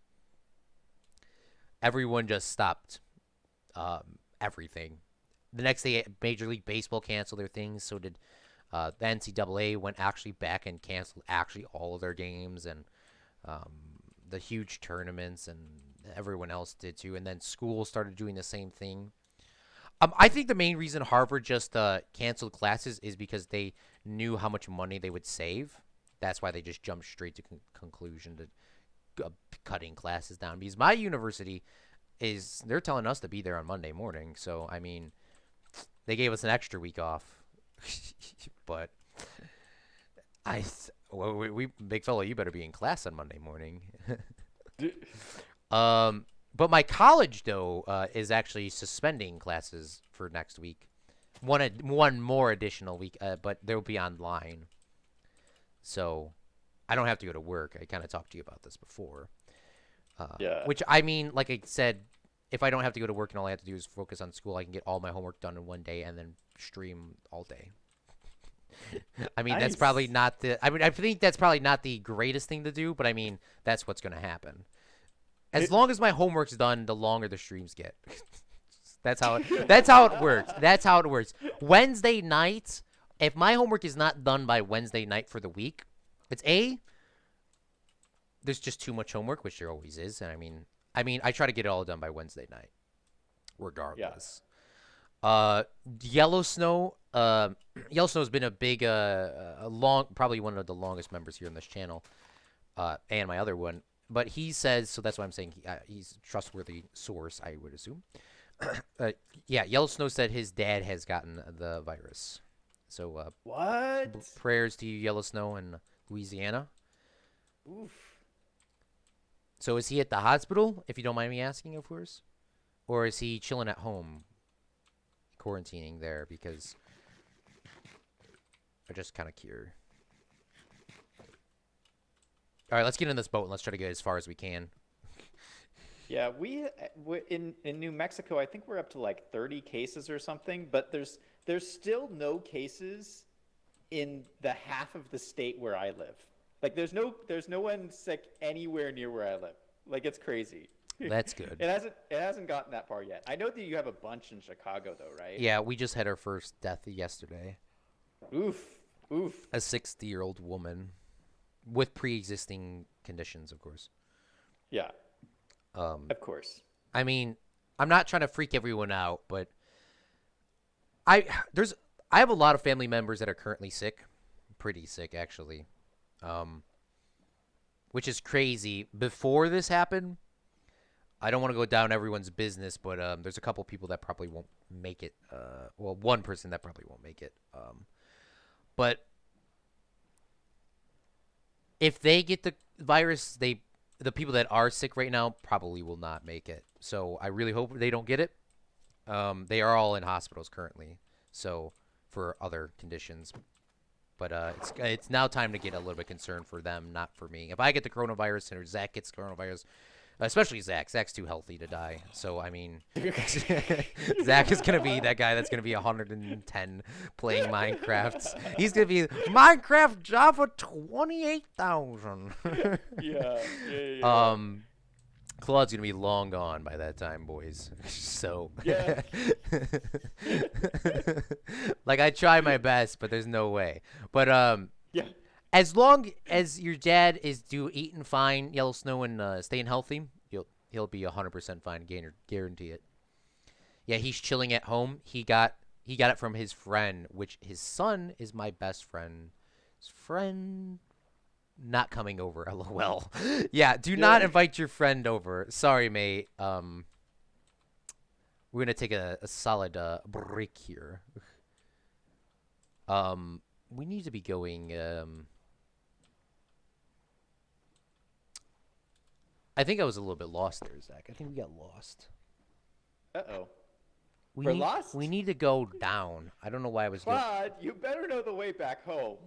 everyone just stopped everything. The next day, Major League Baseball canceled their things. So did the NCAA went actually back and canceled actually all of their games and um, the huge tournaments, and everyone else did too. And then schools started doing the same thing. I think the main reason Harvard just canceled classes is because they knew how much money they would save. That's why they just jumped straight to conclusion to cutting classes down. Because my university they're telling us to be there on Monday morning. So I mean, they gave us an extra week off, but well, we big fella, you better be in class on Monday morning. D- But my college though is actually suspending classes for next week. One more additional week, but they'll be online, so I don't have to go to work. I kind of talked to you about this before. Yeah. Which I mean, like I said, if I don't have to go to work and all I have to do is focus on school, I can get all my homework done in one day and then stream all day. I mean, that's probably Nice. not the. I mean, I think that's probably not the greatest thing to do, but I mean, that's what's going to happen. As long as my homework's done, the longer the streams get. That's how it works. That's how it works. Wednesday night, if my homework is not done by Wednesday night for the week, it's there's just too much homework, which there always is, and I try to get it all done by Wednesday night, Yeah. regardless. Yellowsnow. Yellowsnow's been a big, a long, probably one of the longest members here on this channel, and my other one. But he says so. That's why I'm saying he's a trustworthy source. I would assume. uh, yeah, Yellowsnow said his dad has gotten the virus. So What? prayers to you, Yellowsnow and Louisiana. Oof. So is he at the hospital, if you don't mind me asking, of course? Or is he chilling at home, quarantining there? Because I'm just kind of curious. All right, let's get in this boat and let's try to get as far as we can. Yeah, we in New Mexico, I think we're up to like 30 cases or something, but there's still no cases in the half of the state where I live. Like there's no one sick anywhere near where I live. Like it's crazy. That's good. It hasn't gotten that far yet. I know that you have a bunch in Chicago though, right? Yeah, we just had our first death yesterday. Oof. Oof. A 60-year-old woman with pre-existing conditions, of course. Yeah, Um, of course. I mean, I'm not trying to freak everyone out, but I there's I have a lot of family members that are currently sick, pretty sick actually, um, which is crazy. Before this happened, I don't want to go down everyone's business, but there's a couple people that probably won't make it. Well, one person that probably won't make it. But if they get the virus, the people that are sick right now probably will not make it. So I really hope they don't get it. They are all in hospitals currently, so for other conditions. But it's now time to get a little bit concerned for them, not for me. If I get the coronavirus or Zach gets coronavirus, especially Zach, Zach's too healthy to die. So I mean, Zach is gonna be that guy that's gonna be 110 playing Minecraft. He's gonna be Minecraft Java 28,000. Yeah, yeah, yeah. um. Claude's gonna be long gone by that time, boys. So, Yeah. Like I try my best, but there's no way. But Yeah. as long as your dad is eating fine, yellow snow, and staying healthy, he'll be 100% fine. Guarantee it. Yeah, he's chilling at home. He got it from his friend, which his son is my best friend. His friend not coming over. LOL. Yeah, do not Yeah. invite your friend over. Sorry, mate. We're gonna take a solid break here. We need to be going. I think I was a little bit lost there, Zach. I think we got lost. Uh-oh. We We're need lost? we need to go down. I don't know why I was going. Claude, you better know the way back home.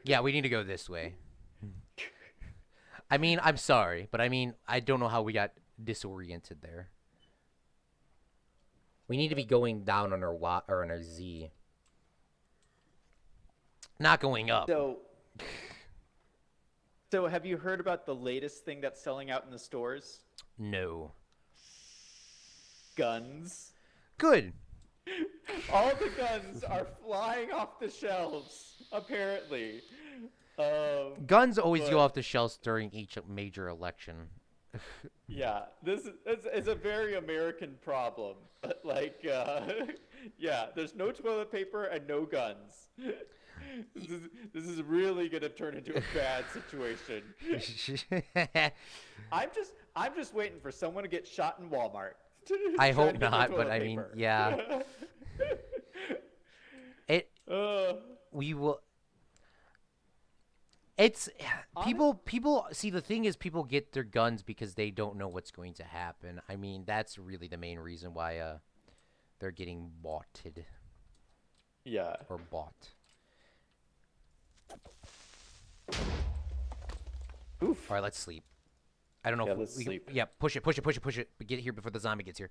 Yeah, we need to go this way. I mean, I'm sorry, but I mean, I don't know how we got disoriented there. We need to be going down on our Y or on our Z. Not going up. So have you heard about the latest thing that's selling out in the stores? No. Guns. Good. All the guns are flying off the shelves, apparently. Guns always go but- off the shelves during each major election. Yeah, this is a very American problem. But like, yeah, there's no toilet paper and no guns. This is really gonna turn into a bad situation. I'm just waiting for someone to get shot in Walmart. I Trying hope to get their not, but toilet I mean, paper. yeah. It Uh, we will. It's people see the thing is people get their guns because they don't know what's going to happen. I mean, that's really the main reason why they're getting boughted yeah. or bought. Oof. All right, let's sleep. I don't know Yeah, if let's we sleep. Yeah, push it. But get here before the zombie gets here.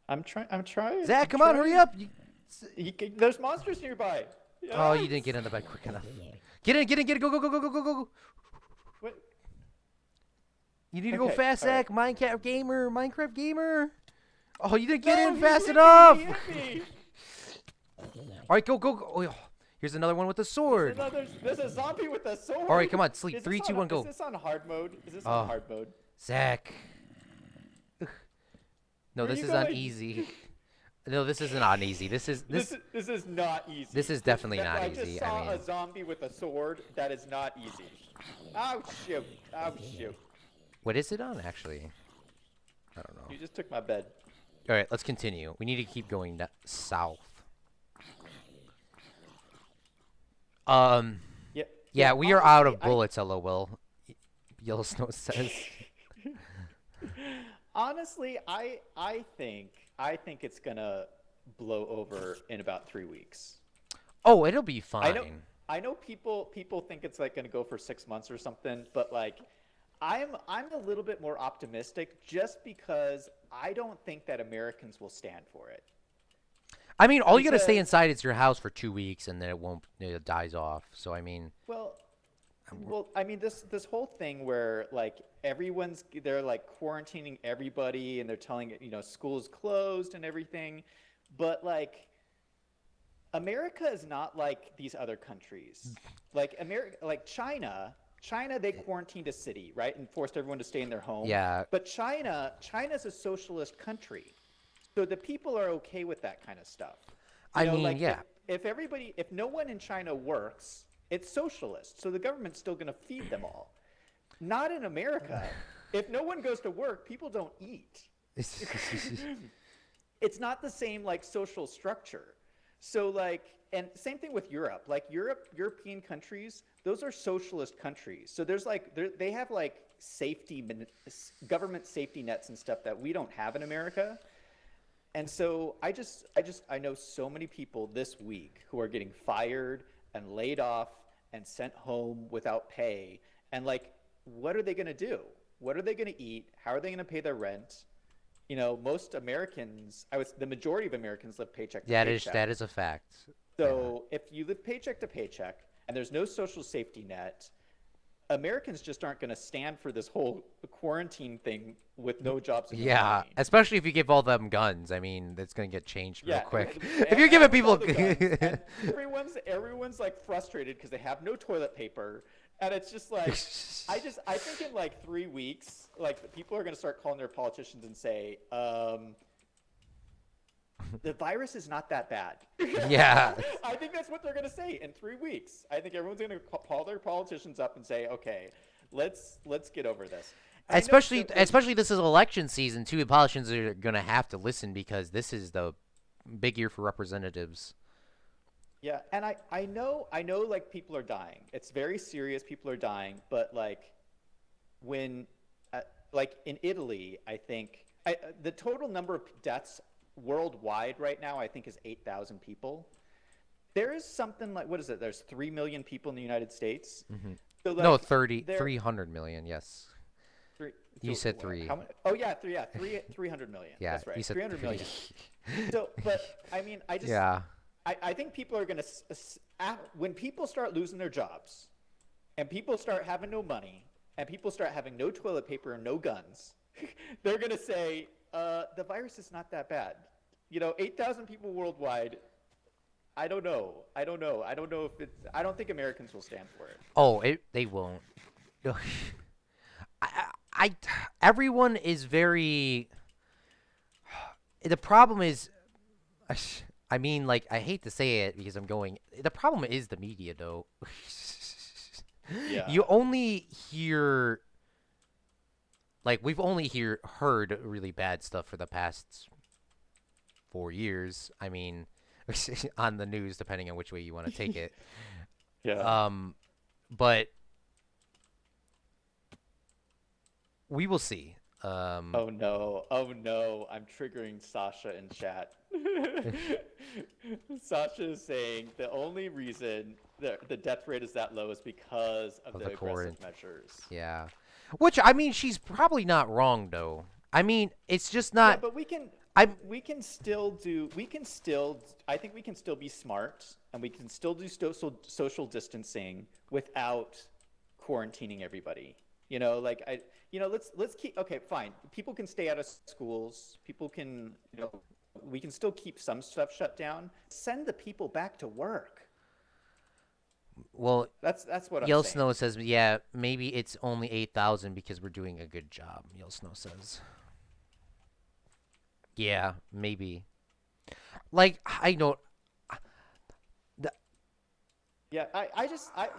I'm trying. Zach, come on, hurry up. There's monsters nearby. Oh, you Yes. didn't get in the bed quick enough. Get in. Go. Go. What? You need to go Okay, fast, all right. Zach. Minecraft gamer. Oh, you didn't get No, in he fast hit me, enough. he hit me. All right, go. Oh, here's another one with a sword. There's a zombie with a sword. All right, come on, sleep. Is this 3, 2, on- 1, go. Is this on hard mode? Is this Oh. on hard mode? Zach. Ugh. No, Where this you is on going? easy. No, this isn't on easy. This This is not easy. This is definitely not I just easy. saw I mean, a zombie with a sword. That is not easy. Ouch! Shoot! Ouch! Shoot! what is it on actually? I don't know. You just took my bed. All right, let's continue. We need to keep going south. Yeah. Yeah, we are out of honestly, bullets. LOL. Yellowstone says. Honestly, I think it's gonna blow over in about 3 weeks. Oh, it'll be fine. I know people think it's like gonna go for 6 months or something, but like I'm a little bit more optimistic just because I don't think that Americans will stand for it. I mean, all you gotta stay because- inside is your house for 2 weeks, and then it dies off. So I mean, Well, I mean this whole thing where like they're like quarantining everybody and they're telling school's closed and everything, but like America is not like these other countries. Like China, they quarantined a city, right, and forced everyone to stay in their home. Yeah. But China's a socialist country, so the people are okay with that kind of stuff. I You know, mean, like, yeah. If no one in China works, it's socialist, so the government's still going to feed them all. Not in America. If no one goes to work, people don't eat. It's not the same like social structure. So like, and same thing with Europe. Like European countries, those are socialist countries. So there's like they have like government safety nets and stuff that we don't have in America. And so I know so many people this week who are getting fired and laid off and sent home without pay. And like, what are they going to do? What are they going to eat? How are they going to pay their rent? Most Americans, the majority of Americans live paycheck to paycheck. That is a fact. So if you live paycheck to paycheck and there's no social safety net, Americans just aren't going to stand for this whole quarantine thing with no jobs and no Yeah, money. especially if you give all them guns. I mean, it's gonna get changed real Yeah, quick. If you're giving and with all people, the guns, and everyone's like frustrated because they have no toilet paper, and it's just like, I think in like 3 weeks, like people are gonna start calling their politicians and say, the virus is not that bad. yeah, I think that's what they're gonna say in 3 weeks. I think everyone's gonna call their politicians up and say, okay, let's get over this. And I know especially this is election season too. The politicians are gonna have to listen because this is the big year for representatives. yeah, and I know like people are dying. It's very serious. People are dying, but like when like in Italy, I think the total number of deaths worldwide right now, I think, is 8,000 people. There is something like, what is it? There's 3 million people in the United States. Hmm. So No, like 300 million. Yes, three, you said three. how many? Oh yeah, 300 million. Yeah, That's you right. said 300 three. million. So, but I mean, Yeah. I think people are going to, when people start losing their jobs and people start having no money and people start having no toilet paper and no guns, they're going to say, the virus is not that bad. 8,000 people worldwide. I don't know. I don't know. I don't know if it's, I don't think Americans will stand for it. Oh, they won't. I, I, everyone is very. The problem is, I mean, like, I hate to say it because I'm going. The problem is the media, though. Yeah. You only hear, like, we've only heard really bad stuff for the past 4 years. I mean, on the news, depending on which way you want to take it. Yeah. But we will see. Oh no. Oh no. I'm triggering Sasha in chat. Sasha is saying the only reason the death rate is that low is because of the aggressive measures. Yeah. Which, I mean, she's probably not wrong, though. I mean, it's just Yeah, not. but I'm. I think we can still be smart and we can still do social distancing without quarantining everybody. Let's keep, okay, fine. People can stay out of schools. People can, we can still keep some stuff shut down. Send the people back to work. Well, That's what I'm Yell saying. Snow says, yeah, maybe it's only 8,000 because we're doing a good job. Yell Snow says. Yeah, maybe. Like, I don't. Yeah,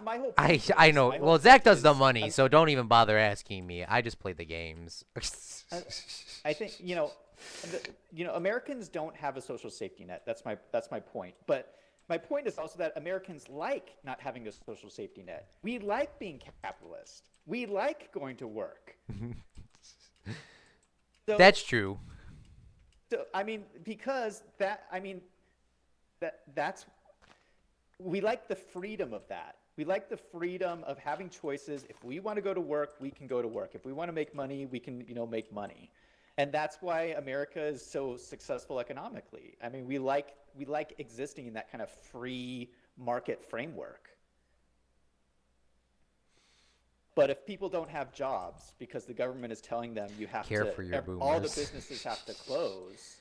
my whole I point I is, know. my whole Well, Zach point does the is, money, so don't even bother asking me. I just play the games. I think Americans don't have a social safety net. That's my point. But my point is also that Americans like not having a social safety net. We like being capitalist. We like going to work. So, That's true. so I mean, because that I mean that's we like the freedom of that. We like the freedom of having choices. If we want to go to work, we can go to work. If we want to make money, we can, make money. And that's why America is so successful economically. I mean, we like existing in that kind of free market framework. But if people don't have jobs because the government is telling them you have Care to, for your all the boomers. businesses have to close,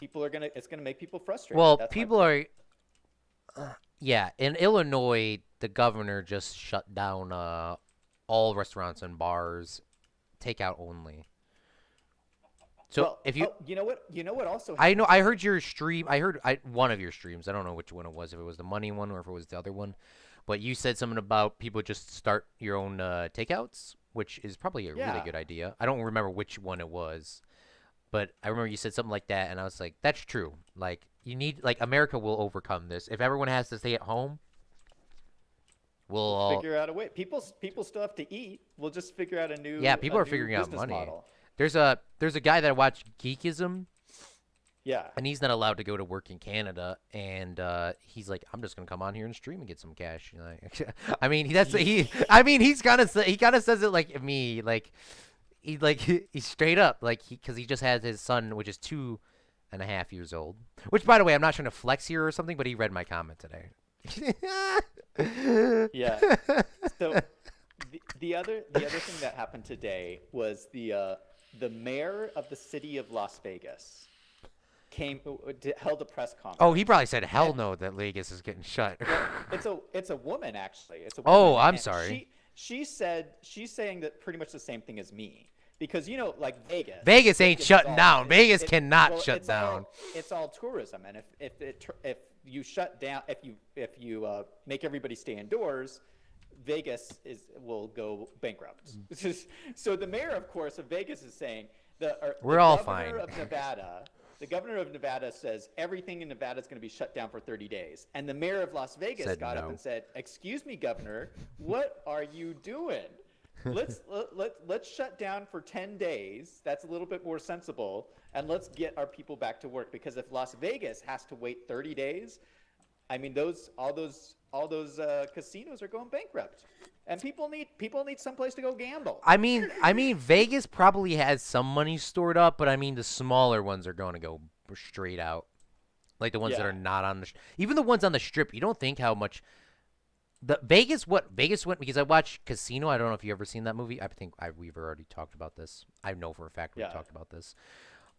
it's gonna make people frustrated. Well, That's my people point. are. Yeah, in Illinois, the governor just shut down all restaurants and bars, takeout only. So Well, if you, you know what also I know, happens I though? heard your stream. I heard one of your streams. I don't know which one it was. If it was the money one or if it was the other one, but you said something about people just start your own takeouts, which is probably a really Yeah. good idea. I don't remember which one it was, but I remember you said something like that, and I was like, that's true. Like you need, like America will overcome this. If everyone has to stay at home, we'll We'll all. figure out a way. People still have to eat. We'll just figure out a Yeah, new people a are new figuring out business money. model. There's a guy that I watch Geekism, Yeah. and he's not allowed to go to work in Canada, and he's like, I'm just gonna come on here and stream and get some cash. I mean, I mean, he kind of says it like me, like he's straight up, like because he just has his son, which is 2.5 years old. Which, by the way, I'm not trying to flex here or something, but he read my comment today. Yeah. So the other thing that happened today was the mayor of the city of Las Vegas held a press Oh, he conference. probably said hell And no that Vegas is getting shut. well, it's a woman actually. It's a Oh, woman, I'm and sorry. she's saying that pretty much the same thing as me because like Vegas ain't Vegas is shutting all down. Vegas it cannot well shut down. it's all tourism, and if you shut down if you make everybody stay indoors, Vegas will go bankrupt. So the mayor, of course, of Vegas is saying the We're all governor fine. of Nevada. The governor of Nevada says everything in Nevada is going to be shut down for 30 days. And the mayor of Las Vegas Said got up no. and said, "Excuse me, governor, what are you doing? Let's shut down for 10 days. That's a little bit more sensible, and let's get our people back to work because if Las Vegas has to wait 30 days, I mean all those casinos are going bankrupt. And people need someplace to go gamble." I mean, Vegas probably has some money stored up, but I mean, the smaller ones are going to go straight out. Like the ones that Yeah. are not on even the ones on the strip. You don't think how much what Vegas went because I watched Casino. I don't know if you ever seen that movie. I think we've already talked about this. I know for a fact we've Yeah. talked about this.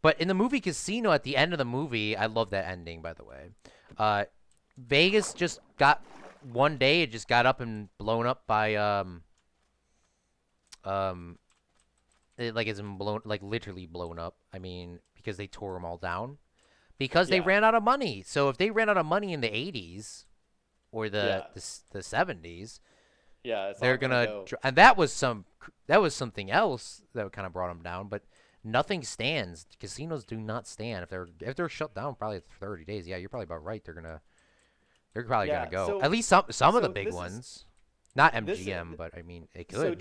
But in the movie Casino, at the end of the movie, I love that ending. By the way, Vegas just got one day. It just got up and blown up by um like it's been blown, like literally blown up. I mean, because they tore them all down because they Yeah. ran out of money. So if they ran out of money in the 80s or the Yeah. the 70s, Yeah, it's all they're going to gonna go. and that was something else that kind of brought them down. But nothing stands. Casinos do not stand if they're shut down probably for 30 days. Yeah, you're probably about right. They're probably gonna Yeah. go. So At least some of the so big this is ones. Not this MGM, but I mean it so could.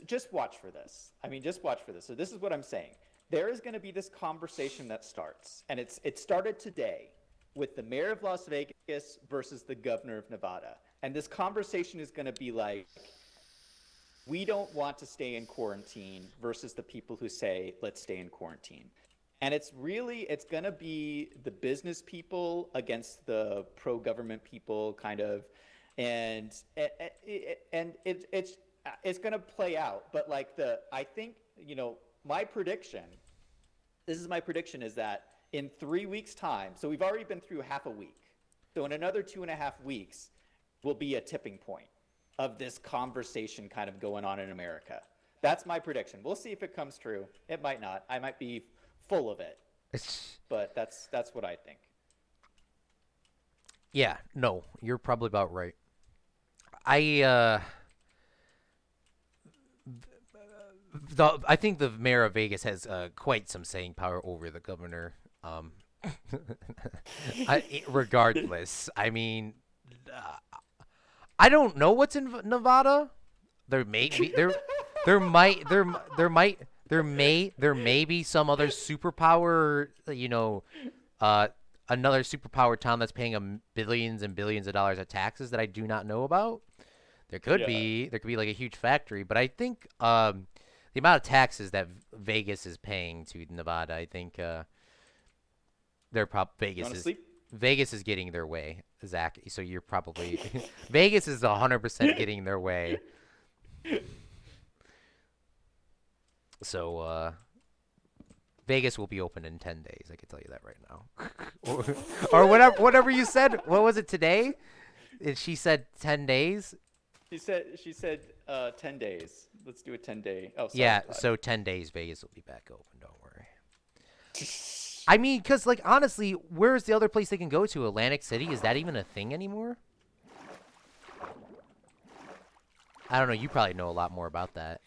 just watch for this. I mean, just watch for this. So this is what I'm saying. There is going to be this conversation that starts, and it started today with the mayor of Las Vegas versus the governor of Nevada. And this conversation is going to be like, we don't want to stay in quarantine versus the people who say, let's stay in quarantine. And it's going to be the business people against the pro-government people kind of. And it's going to play out. But like I think, my prediction, this is my prediction is that in 3 weeks time, so we've already been through half a week. So in another 2.5 weeks will be a tipping point of this conversation kind of going on in America. That's my prediction. We'll see if it comes true. It might not. I might be full of it, but that's what I think. Yeah, no, you're probably about right. I I think the mayor of Vegas has quite some saying power over the governor. Regardless, I mean, I don't know what's in Nevada. There may be there might there may be some other superpower. Another superpower town that's paying billions and billions of dollars of taxes that I do not know about. Yeah. There could be like a huge factory, but I think the amount of taxes that Vegas is paying to Nevada, I think You want to sleep? Vegas is getting their way, Zach. So you're probably Vegas is 100% getting their way. So Vegas will be open in 10 days. I can tell you that right now. or whatever you said. What was it today? She said 10 days. She said 10 days. Let's do a 10-day. Oh, sorry. Yeah, Todd. so 10 days Vegas will be back open. Don't worry. I mean, because, like, honestly, where's the other place they can go to? Atlantic City? Is that even a thing anymore? I don't know. You probably know a lot more about that.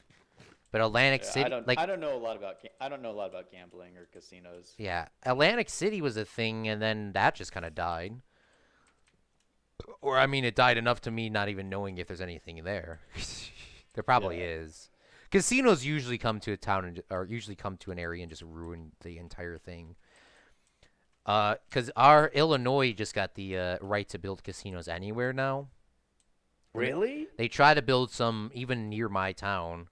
But Atlantic Yeah, City, like, I don't know a lot about gambling or casinos. yeah, Atlantic City was a thing, and then that just kind of died. Or, I mean, it died enough to me not even knowing if there's anything there. There probably Yeah. is. Casinos usually come to a town or usually come to an area and just ruin the entire thing. Because our Illinois just got the right to build casinos anywhere now. Really? They try to build some even near my town.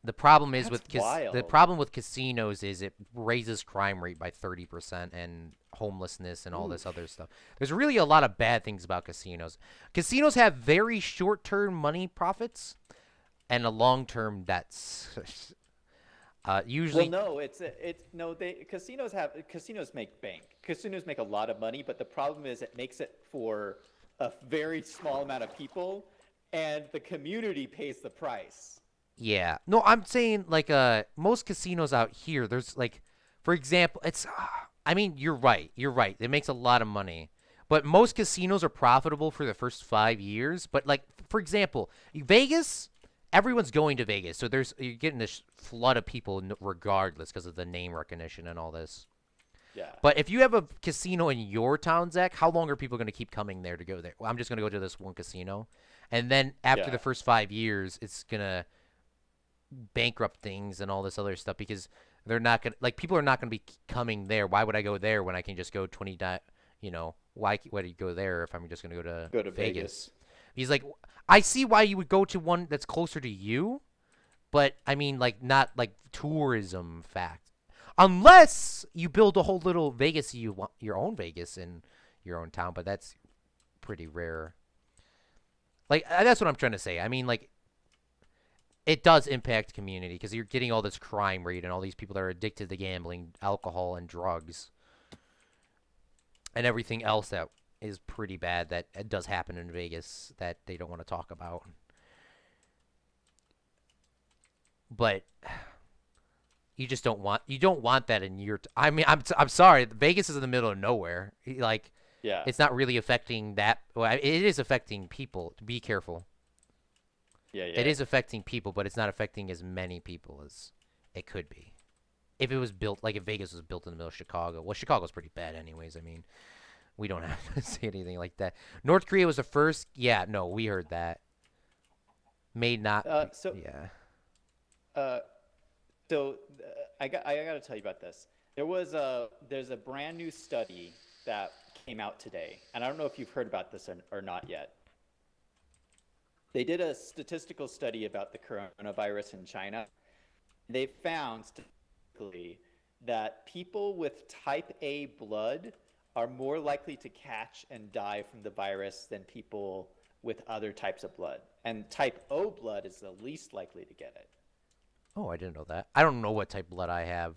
The problem is That's with the wild. problem with casinos is it raises crime rate by 30% and homelessness and all this other Oof. stuff. There's really a lot of bad things about casinos. Casinos have very short-term money profits and a long-term debts. Well, Usually, no, it's no. They casinos make bank. Casinos make a lot of money, but the problem is it makes it for a very small amount of people, and the community pays the price. yeah. No, I'm saying like most casinos out here, there's like, for example, it's I mean, you're right. You're right. It makes a lot of money. But most casinos are profitable for the first 5 years. But like, for example, Vegas, everyone's going to Vegas, so you're getting this flood of people regardless because of the name recognition and all this. Yeah, But if you have a casino in your town, Zach, how long are people going to keep coming there to go there? Well, I'm just going to go to this one casino, and then after the yeah, first 5 years, it's gonna bankrupt things and all this other stuff because they're not gonna like people are not gonna be coming there. Why would I go there when I can just go 20 you know, why do you go there if I'm just gonna go to go to Vegas? Vegas. He's like, I see why you would go to one that's closer to you, but I mean like not like tourism fact. Unless you build a whole little Vegas, you want your own Vegas in your own town, but that's pretty rare. Like that's what I'm trying to say. I mean like it does impact community because you're getting all this crime rate and all these people that are addicted to gambling, alcohol, and drugs, and everything else that is pretty bad that it does happen in Vegas that they don't want to talk about. But you don't want that in your. I mean, I'm sorry. Vegas is in the middle of nowhere. Like, Yeah, it's not really affecting that. Well, it is affecting people. Be careful. yeah, It yeah. is affecting people, but it's not affecting as many people as it could be. If it was built like if Vegas was built in the middle of Chicago. Well, Chicago's pretty bad anyways. I mean, we don't have to say anything like that. North Korea was the first. Yeah, no, we heard that. May not Uh, be. so, Yeah. uh, I got to tell you about this. There's a brand new study that came out today, and I don't know if you've heard about this or not yet. They did a statistical study about the coronavirus in China. They found statistically that people with type A blood are more likely to catch and die from the virus than people with other types of blood. And type O blood is the least likely to get it. Oh, I didn't know that. I don't know what type of blood I have.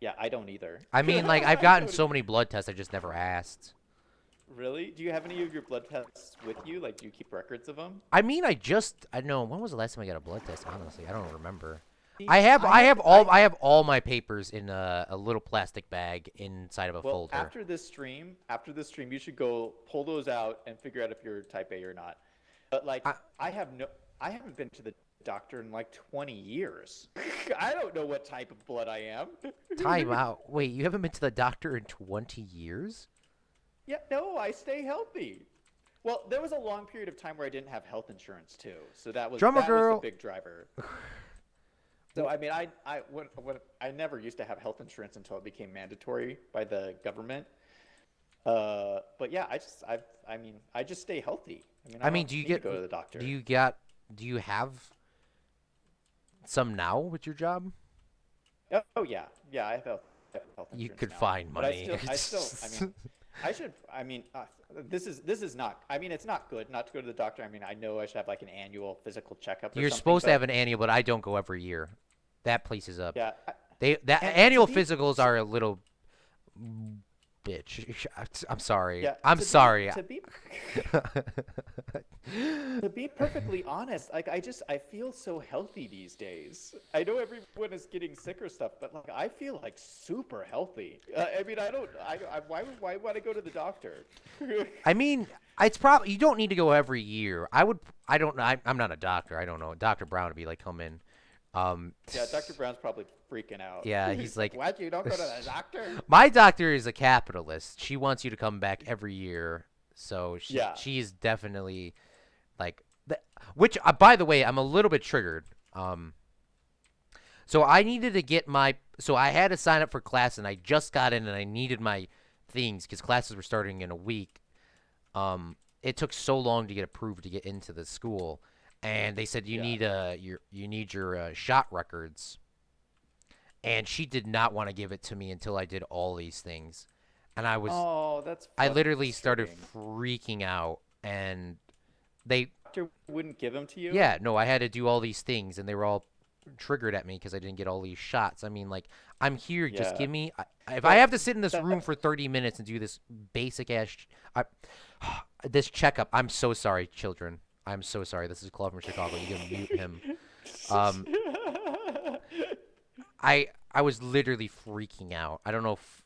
Yeah, I don't either. I mean, like I've I gotten don't so many blood tests, I just never asked. really. Do you have any of your blood tests with you? Like, do you keep records of them? I mean, I know when was the last time I got a blood test? Honestly, I don't remember. See, I have all my papers in a little plastic bag inside of a well, folder. after this stream, you should go pull those out and figure out if you're type A or not. But like, I, I haven't been to the doctor in like 20 years. I don't know what type of blood I am. Time out. Wait, you haven't been to the doctor in 20 years? Yeah, no, I stay healthy. Well, there was a long period of time where I didn't have health insurance too, so Drummer that was the girl. big driver. So I mean, when I never used to have health insurance until it became mandatory by the government. But yeah, I mean, I just stay healthy. I mean, I I mean, don't need to go to the doctor. do you have some now with your job? Oh yeah, yeah, I have health You insurance could now. find But money. I mean, I should. I mean, this is not. I mean, it's not good not to go to the doctor. I mean, I know I should have like an annual physical checkup or You're something. supposed to have But an annual, but I don't go every year. That place is up. yeah, That and annual physicals are a little bitch. I'm sorry. yeah, I'm sorry. to be perfectly honest, like I feel so healthy these days. I know everyone is getting sick or stuff, but like I feel like super healthy. I mean, I don't. Why would I go to the doctor? I mean, it's probably you don't need to go every year. I would. I don't know. I'm not a doctor. I don't know. Dr. Brown would be like, come in. Yeah, Dr. Brown's probably freaking out. Yeah, he's like, "What? You don't go to the doctor?" my doctor is a capitalist. She wants you to come back every year. So Yeah. she is definitely like, which by the way, I'm a little bit triggered. So I needed to get so I had to sign up for class and I just got in and I needed my things because classes were starting in a week. It took so long to get approved to get into the school. and they said Yeah. you need your shot records, and she did not want to give it to me until I did all these things, and Oh, that's I literally started frustrating. freaking out, and they Doctor wouldn't give them to you? yeah, no, I had to do all these things, and they were all triggered at me because I didn't get all these shots. I mean, like, I'm here, just Yeah. give me. If I Well, have to sit in this room that's for 30 minutes and do this basic ass, I, this checkup, I'm so sorry, children. I'm so sorry. This is Claude from Chicago. You can mute him. Um, I was literally freaking out. I don't know if,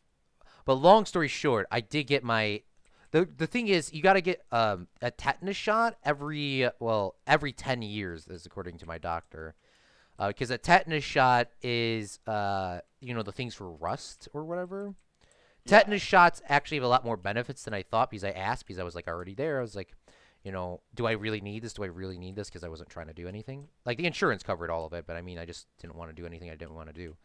but long story short, I did get my. The thing is, you got to get a tetanus shot every 10 years, is according to my doctor. Because a tetanus shot is, the things for rust or whatever. Yeah. Tetanus shots actually have a lot more benefits than I thought because I asked because I was like already there. I was like, do I really need this? Do I really need this? Because I wasn't trying to do anything. Like the insurance covered all of it, but I mean, I just didn't want to do anything I didn't want to do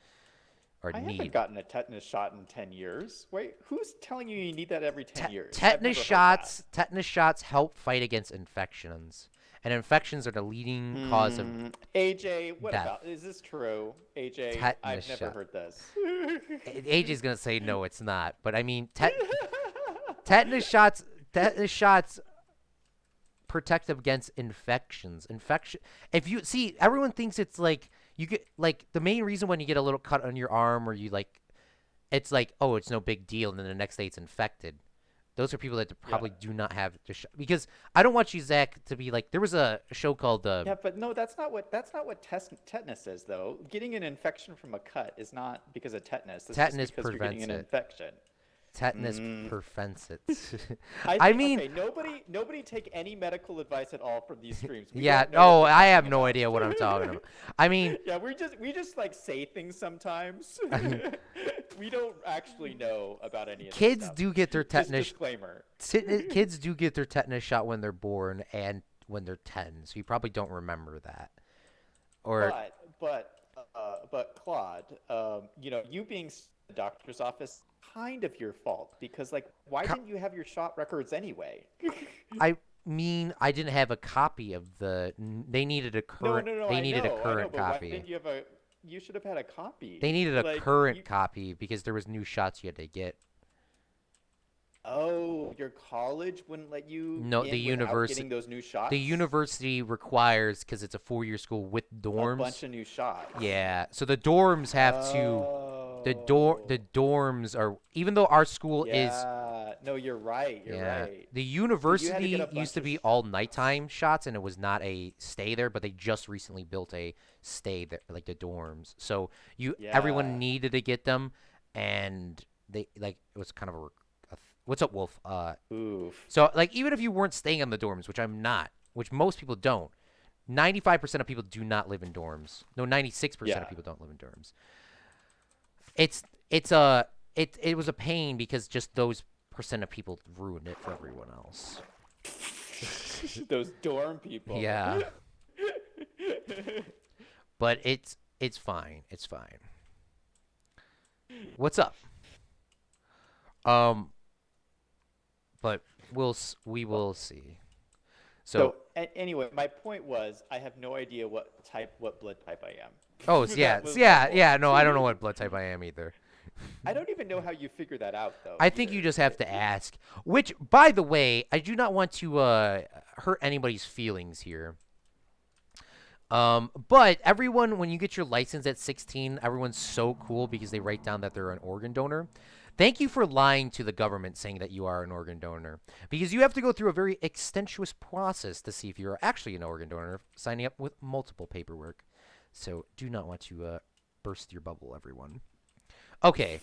or I haven't need. gotten a tetanus shot in 10 years. Wait, who's telling you you need that every 10 years? I've Tetanus never heard that. shots, tetanus shots help fight against infections, and infections are the leading cause of AJ, what death. about? Is this true? AJ, Tetanus I've never shot. heard this. AJ's gonna say no, it's not. But I mean, tetanus shots. Tetanus shots protect against infections. Infection. If you see, everyone thinks it's like you get like the main reason when you get a little cut on your arm or you like, it's like, oh, it's no big deal, and then the next day it's infected. Those are people that Yeah. probably do not have the shot because I don't want you, Zach, to be like. There was a show called Yeah, but no, that's not what tetanus is though. Getting an infection from a cut is not because of tetanus. It's just Tetanus because you're getting prevents an it. infection. Tetanus Mm. prevents it. I I think mean, okay, nobody take any medical advice at all from these streams. We yeah. don't know what Oh, we're I have talking no about. idea what I'm talking about. I mean, Yeah, we just like say things sometimes. We don't actually know about any of this kids stuff. do get their Just tetanus. disclaimer. Kids do get their tetanus shot when they're born and when they're 10. So you probably don't remember that. Or But Claude, you being in the doctor's office, kind of your fault because like, why co- didn't you have your shot records anyway? I mean, I didn't have a copy of they needed a No, current no, no. they I needed a know, I know, current but why copy. didn't you have a? You should have had a They copy. needed a Like current you. copy because there was new shots you had to get. Oh, your college wouldn't let you No, in without getting those new the shots? university requires because it's a 4-year school with A dorms. bunch of new shots. Yeah, so the dorms have to the Oh, dorms are, even though our school is, yeah. No, you're right. You're yeah, right. the So you had to get a university used bunch to of be all shots. nighttime shots and it was not a stay there, but they just recently built a stay there, like the dorms. So everyone Yeah. needed to get them, and they like it was kind of what's up, Wolf? Oof. So like even if you weren't staying in the dorms, which I'm not, which most people don't, 95% of people do not live in dorms. No, 96% of Yeah. people don't live in dorms. It's it's a it was a pain because just those percent of people ruined it for everyone else. Those dorm people. Yeah, but it's fine. It's fine. What's up? Um, but we Well, will see. So, so anyway, my point was I have no idea what blood type I oh, am. yeah, That was my yeah, point. yeah. No, I don't know what blood type I am either. I don't even know how you figure that out though, I think you either. just have to ask. Which, by the way, I do not want to hurt anybody's feelings here. But everyone, when you get your license at 16, everyone's so cool because they write down that they're an organ donor. Thank you for lying to the government saying that you are an organ donor because you have to go through a very extensive process to see if you're actually an organ donor, signing up with multiple paperwork. So do not want to burst your bubble, everyone. Okay,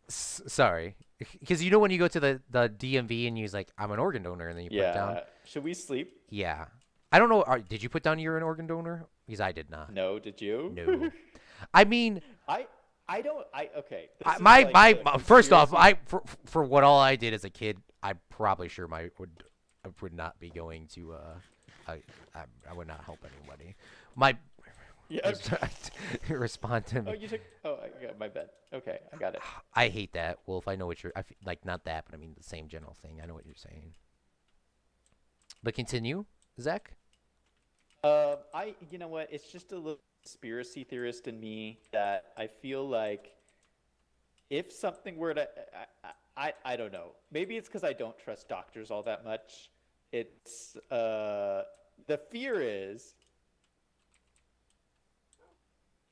sorry. Because when you go to the DMV and you're like, I'm an organ donor, and then you put down, Yeah. Should we sleep? yeah. I don't know. Did you put down you're an organ donor? Because I did not. No, did you? No. I mean, I I don't I okay. I, This is like the first off, conspiracy. for what all I did as a kid, I'm probably sure I would not be going to I I would not help anybody. My Yeah. respond to Oh, me. you took. Oh, I got my bed. Okay, I got it. I hate that, Wolf. I know what like not that, but I mean the same general thing. I know what you're saying. But continue, Zach. You know what? It's just a little conspiracy theorist in me that I feel like if something were to, I don't know. Maybe it's because I don't trust doctors all that much. It's the fear is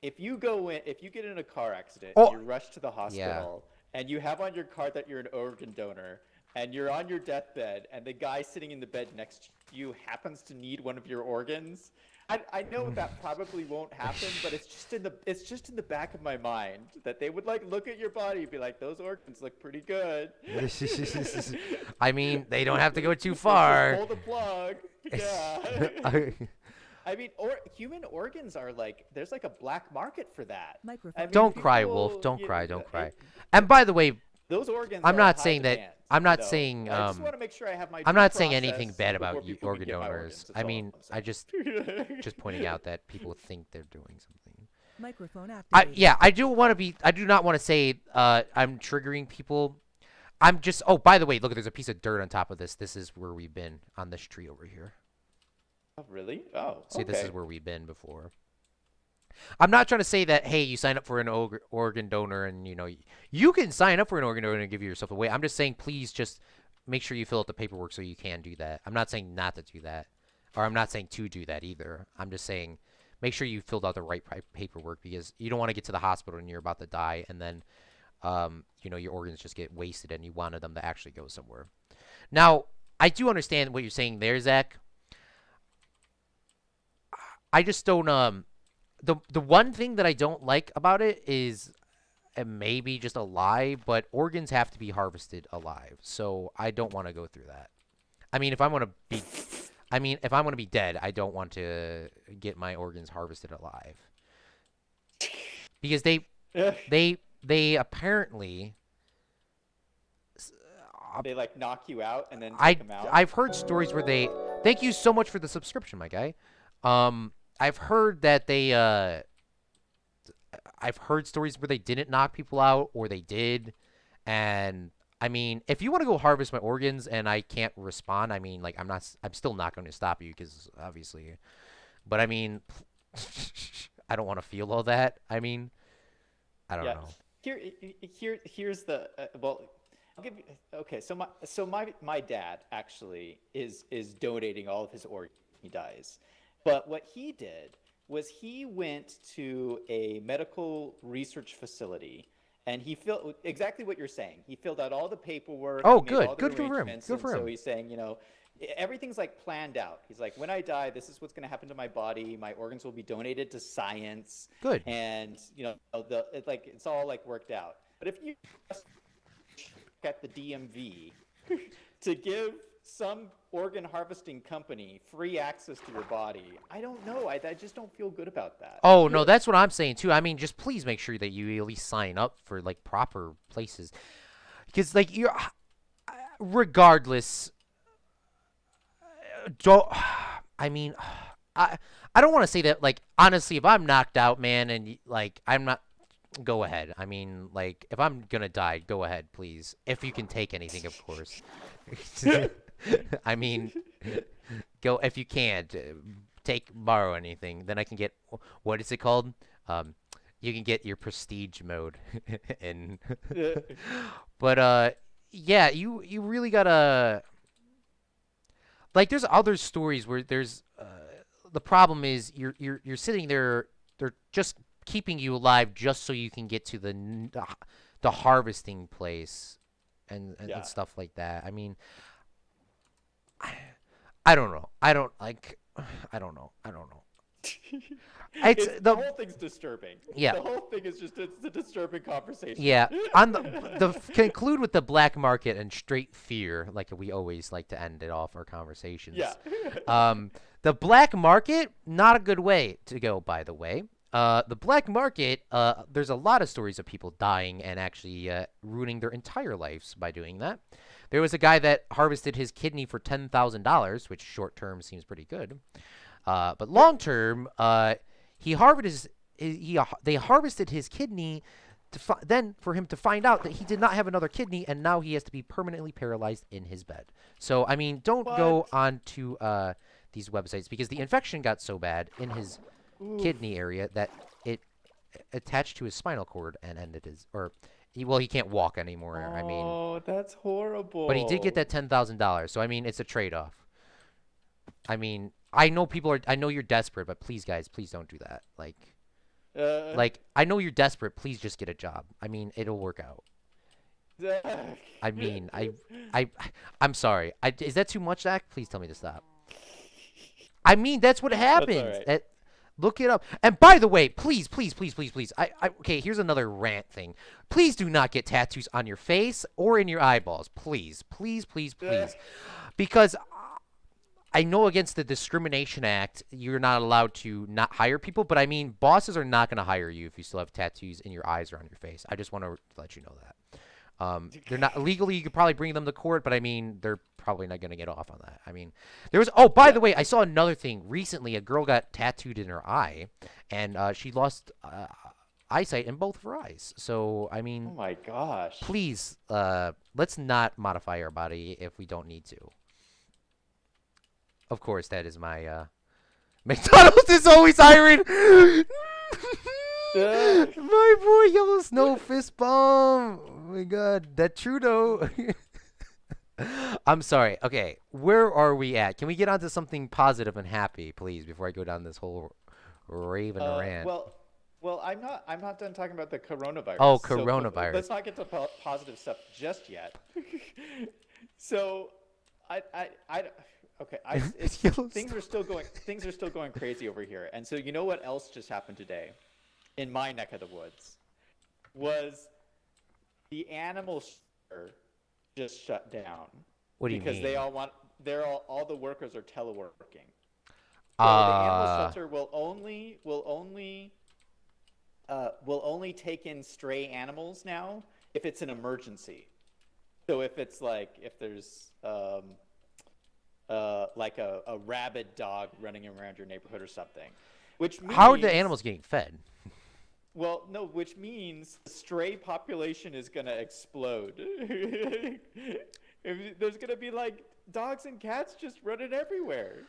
if you get in a car accident and Oh, you rush to the yeah. hospital and you have on your card that you're an organ donor and you're on your deathbed and the guy sitting in the bed next to you happens to need one of your organs, I know that probably won't happen, but it's just in the back of my mind that they would like look at your body and be like, those organs look pretty good. I mean, they don't have to go too Let's just far. pull the plug. Yeah. I mean, or human organs are like there's like a black market for that. I Microphone mean, Don't activated. cry, Wolf. people, Don't cry. Don't cry. it, And by the way, those organs I'm are in not high saying that. demand. I'm You not know, saying. I just want to make sure I have my I'm due not saying anything process bad before about people can organ get my donors. organs. That's I all mean, I'm I saying. just pointing out that people think they're doing something. Microphone activated. Yeah, I do want to be. I do not want to say I'm triggering people. I'm just. Oh, by the way, look, there's a piece of dirt on top of this. This is where we've been on this tree over here. Oh, really? Oh, See, this is okay. where we've been before. I'm not trying to say that, hey, you sign up for an organ donor and, you can sign up for an organ donor and give yourself away. I'm just saying, please just make sure you fill out the paperwork so you can do that. I'm not saying not to do that, or I'm not saying to do that either. I'm just saying make sure you filled out the right paperwork because you don't want to get to the hospital and you're about to die and then, your organs just get wasted and you wanted them to actually go somewhere. Now, I do understand what you're saying there, Zach. I just don't, the one thing that I don't like about it is it may be just a lie, but organs have to be harvested alive. So I don't want to go through that. I mean, if I'm gonna be dead, I don't want to get my organs harvested alive because they apparently They like knock you out and then take I them out. I've heard stories where they. Thank you so much for the subscription, my guy. I've heard that I've heard stories where they didn't knock people out or they did. And I mean, if you want to go harvest my organs and I can't respond, I mean, like I'm still not going to stop you because obviously, but I mean, I don't want to feel all that. I mean, I don't Yeah. know. Here's the well. I'll give you. Okay, so my dad actually is donating all of his organs. When he dies, but what he did was he went to a medical research facility and he filled exactly what you're saying. He filled out all the paperwork. He Oh, made all good, the good for him, arrangements, good and for so him. he's saying, everything's like planned out. He's like, when I die, this is what's going to happen to my body. My organs will be donated to science, Good. and it's all like worked out. But if you just at the DMV to give some organ harvesting company free access to your body, I don't know. I just don't feel good about that. Oh no, that's what I'm saying too. I mean, just please make sure that you at least sign up for like proper places, because like you're, regardless, don't. I mean, I I don't want to say that like honestly, if I'm knocked out, man, and like I'm not. Go ahead. I mean, like, if I'm gonna die, go ahead, please. If you can take anything, of course. I mean, go if you can't borrow anything. Then I can get what is it called? Um, you can get your prestige mode, and but yeah, you really gotta like. There's other stories where there's the problem is you're sitting there. They're just keeping you alive just so you can get to the harvesting place and Yeah. stuff like that. I mean, I, I don't know. I don't like. I don't know. I don't know. It's The whole thing's disturbing. yeah The whole thing is just it's a disturbing conversation. yeah. On the conclude with the black market and straight fear, like we always like to end it off our conversations. Yeah. The black market, not a good way to go, by the way. The black market, there's a lot of stories of people dying and actually ruining their entire lives by doing that. There was a guy that harvested his kidney for $10,000, which short term seems pretty good. But long term, they harvested his kidney then for him to find out that he did not have another kidney, and now he has to be permanently paralyzed in his bed. So I mean, don't go What? on to these websites because the infection got so bad in his Oof. kidney area that it attached to his spinal cord and ended his or he can't walk anymore. I mean, Oh, that's but he did get horrible. that $10,000. So I mean, it's a trade-off. I mean, I know people are. I know you're desperate, but please, guys, please don't do that. Uh, I know you're desperate. Please just get a job. I mean, it'll work out. Zach. I mean, I, I'm sorry. Is that too much, Zach? Please tell me to stop. I mean, that's what That's all happens. right. Look it up. And by the way, please, please, please, please, please. Okay, here's another rant thing. Please do not get tattoos on your face or in your eyeballs. Please, please, please, please. Because I know against the Discrimination Act, you're not allowed to not hire people, but I mean, bosses are not going to hire you if you still have tattoos in your eyes or on your face. I just want to let you know that. They're not legally. You could probably bring them to court, but I mean, they're probably not going to get off on that. I mean, there was. Oh, by Yeah. the way, I saw another thing recently. A girl got tattooed in her eye, and she lost eyesight in both of her eyes. So I Oh mean, my gosh. please, let's not modify our body if we don't need to. Of course, that is my McDonald's is always hiring. Ugh. My boy, Yellow Snow fist bomb. Oh my God, that Trudeau. I'm sorry. Okay, where are we at? Can we get on to something positive and happy, please, before I go down this whole raven Uh, rant? well, I'm not done talking about the coronavirus. Oh, So coronavirus. let's not get to positive stuff just yet. So, I okay. Yellow Things are Snow. still going. Things are still going crazy over here. And so, you know what else just happened today, in my neck of the woods, was the animal shelter just shut down What do you because they mean? all want. They're all the workers are teleworking. So the animal Uh, shelter will only take in stray animals now if it's an emergency. So if it's like if there's like a rabid dog running around your neighborhood or something, which how are the means animals getting fed? well no, which means the stray population is gonna explode. There's gonna be like dogs and cats just running everywhere.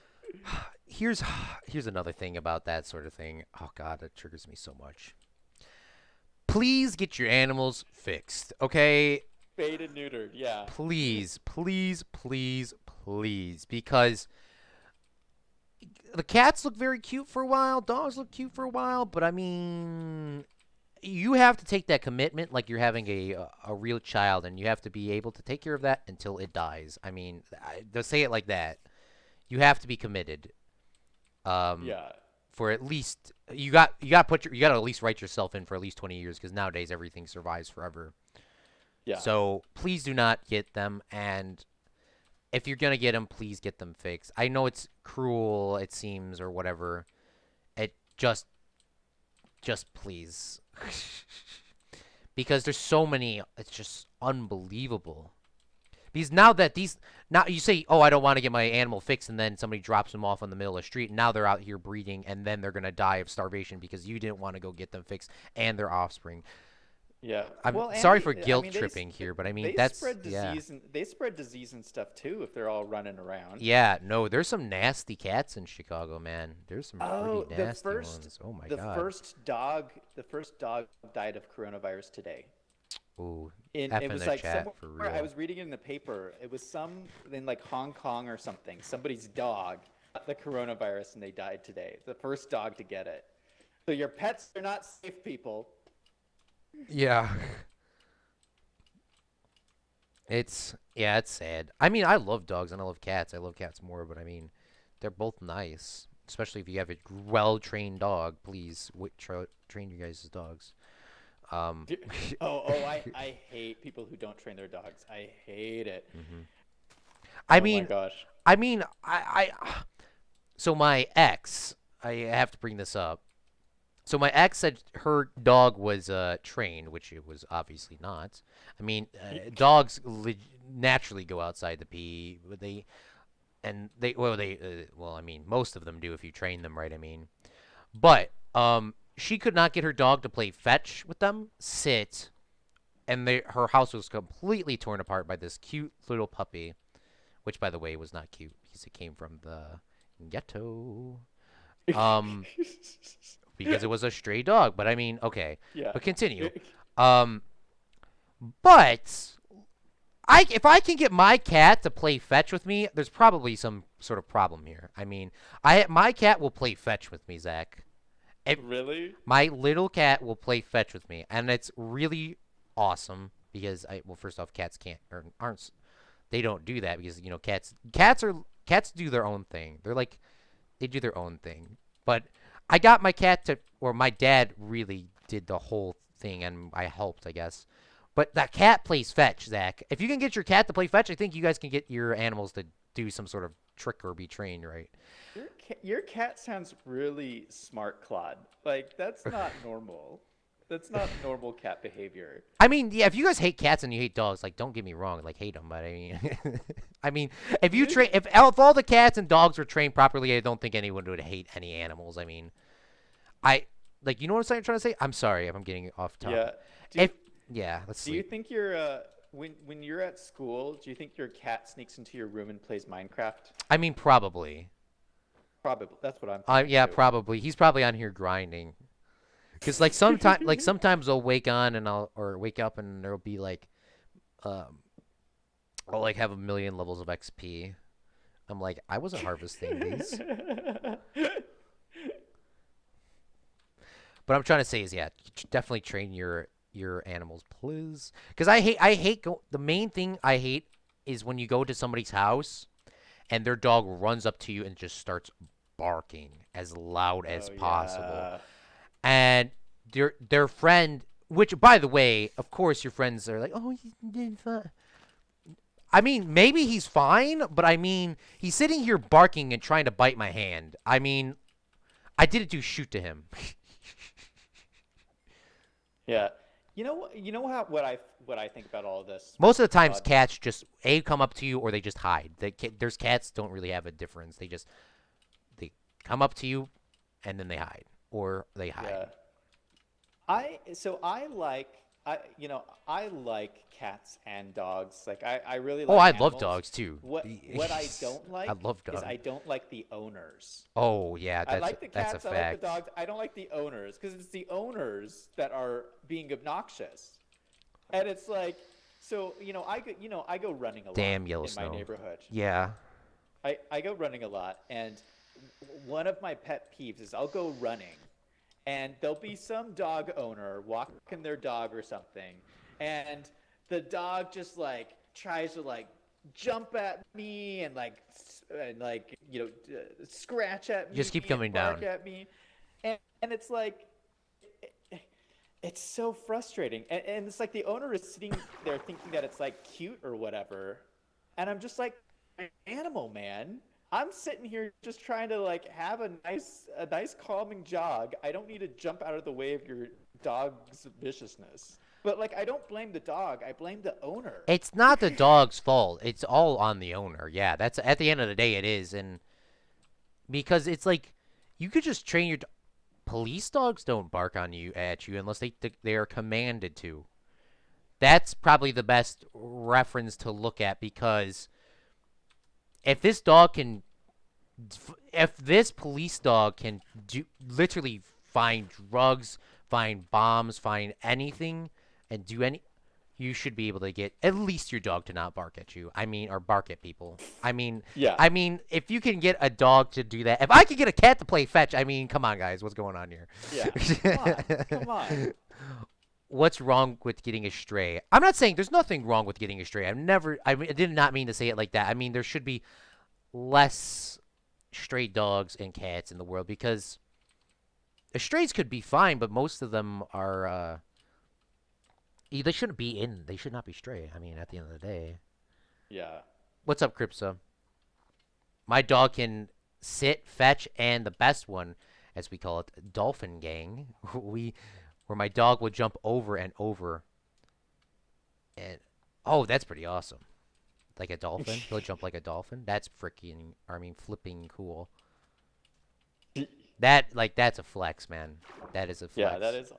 Here's here's another thing about that sort of thing. Oh God, that triggers me so much. Please get your animals fixed, okay? Spayed and neutered, yeah. Please, please, please, please, because the cats look very cute for a while, dogs look cute for a while, but I mean, you have to take that commitment like you're having a real child, and you have to be able to take care of that until it dies. I mean, to say it like that, you have to be committed. Um, Yeah. for at least you got to at least write yourself in for at least 20 years because nowadays everything survives forever. Yeah. So please do not get them, and if you're gonna get them, please get them fixed. I know it's cruel, it seems, or whatever. It just please, because there's so many. It's just unbelievable. Because now you say, oh, I don't want to get my animal fixed, and then somebody drops them off on the middle of the street, and now they're out here breeding, and then they're gonna die of starvation because you didn't want to go get them fixed and their offspring. Yeah. I'm Well, and sorry for I guilt mean tripping here, but I mean they that's spread yeah. disease and stuff too if they're all running around. Yeah, no, there's some nasty cats in Chicago, man. There's some pretty Oh, nasty ones. Oh my God. the first dog died of coronavirus today. Ooh, It F in was the like chat somewhere for I real. was reading it in the paper. It was some in like Hong Kong or something. Somebody's dog got the coronavirus and they died today. The first dog to get it. So your pets are not safe, people. Yeah. It's sad. I mean, I love dogs and I love cats. I love cats more, but I mean, they're both nice. Especially if you have a well-trained dog, please train you guys as dogs. Um, I hate people who don't train their dogs. I hate it. mhm. I Oh my mean, gosh. I mean, so my ex, I have to bring this up. So my ex said her dog was trained, which it was obviously not. I mean, dogs naturally go outside to pee, but well, I mean, most of them do if you train them right. I mean, but she could not get her dog to play fetch with them, sit, and her house was completely torn apart by this cute little puppy, which by the way was not cute because it came from the Ghetto. Um, because it was a stray dog. But I mean, okay. Yeah. But continue. Um, but if I can get my cat to play fetch with me, there's probably some sort of problem here. I mean, my cat will play fetch with me, Zach. It, Really? my little cat will play fetch with me, and it's really awesome because well, first off, cats can't or aren't they don't do that because cats do their own thing. They do their own thing. But I got my cat to, or my dad really did the whole thing, and I helped, I guess. But that cat plays fetch, Zach. If you can get your cat to play fetch, I think you guys can get your animals to do some sort of trick or be trained, right? Your cat sounds really smart, Claude. Like, that's not normal. That's not normal cat behavior. I mean, yeah, if you guys hate cats and you hate dogs, like, don't get me wrong, like, hate them, but I mean, I mean, if all the cats and dogs were trained properly, I don't think anyone would hate any animals. I mean, I, like, you know what I'm trying to say? I'm sorry if I'm getting off Yeah. topic. Do Yeah, let's do you sleep. think when you're at school, do you think your cat sneaks into your room and plays Minecraft? I mean, probably. Probably. That's what I'm thinking Yeah, too. probably. He's probably on here grinding. Cause sometimes I'll wake on and or wake up and there'll be like, um, I'll like have a million levels of XP. I'm like, I wasn't harvesting these. But I'm trying to say is, yeah, definitely train your animals, please. Because the main thing I hate is when you go to somebody's house and their dog runs up to you and just starts barking as loud as Oh possible. yeah. And their friend, which by the way, of course your friends are like, oh, he did fine. I mean, maybe he's fine, but I mean, he's sitting here barking and trying to bite my hand. I mean, I didn't do shoot to him. Yeah. You know what I think about all of this, Most of the times, Claude? cats just come up to you or they just hide. There's cats don't really have a difference. They come up to you, and then they hide or they hide. Yeah. I like cats and dogs. Like I really Oh, like I love animals. dogs too. What I don't I like love is dogs. I don't like the owners. Oh yeah, I like the that's a cats, I like the fact. dogs. I don't like the owners because it's the owners that are being obnoxious. And it's like, so I go running a lot Damn in my Yellowstone. neighborhood. Yeah. I go running a lot, and one of my pet peeves is I'll go running, and there'll be some dog owner walking their dog or something, and the dog just like tries to like jump at me and scratch at me Just keep and coming bark down. at me, and it's like it's so frustrating, and it's like the owner is sitting there thinking that it's like cute or whatever, and I'm just like, animal man. I'm sitting here just trying to like have a nice calming jog. I don't need to jump out of the way of your dog's viciousness. But like I don't blame the dog. I blame the owner. It's not the dog's fault. It's all on the owner. Yeah, that's at the end of the day it is, and because it's like you could just train your police dogs don't bark on you at you unless they are commanded to. That's probably the best reference to look at because if this dog can if this police dog can do literally find drugs, find bombs, find anything, and do any, you should be able to get at least your dog to not bark at you. I mean, or bark at people. I mean, Yeah. if you can get a dog to do that, if I could get a cat to play fetch, I mean, come on, guys, what's going on here? Yeah. Come on. Come on. What's wrong with getting a stray? I'm not saying there's nothing wrong with getting a stray. I did not mean to say it like that. I mean, there should be less stray dogs and cats in the world because strays could be fine, but most of them are they shouldn't be in. They should not be stray. I mean, at the end of the day, Yeah. what's up, Cripsa? My dog can sit, fetch, and the best one, as we call it, dolphin gang. we where my dog would jump over and over, and oh, that's pretty awesome. Like a dolphin, he'll jump like a dolphin. That's freaking, I mean, flipping cool. That's a flex, man. That is a Yeah, flex.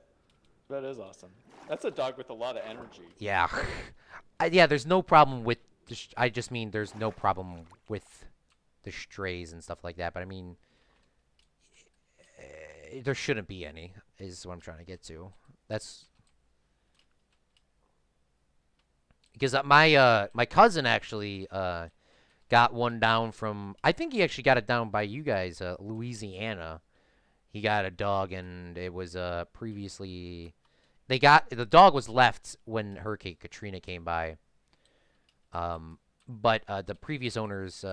that is awesome. That's a dog with a lot of energy. Yeah. Yeah, there's no problem with I just mean there's no problem with the strays and stuff like that. But I mean, there shouldn't be any. Is what I'm trying to get to. That's because my cousin actually got one down from. I think he actually got it down by you guys, Louisiana. He got a dog, and it was previously the dog was left when Hurricane Katrina came by. But the previous owners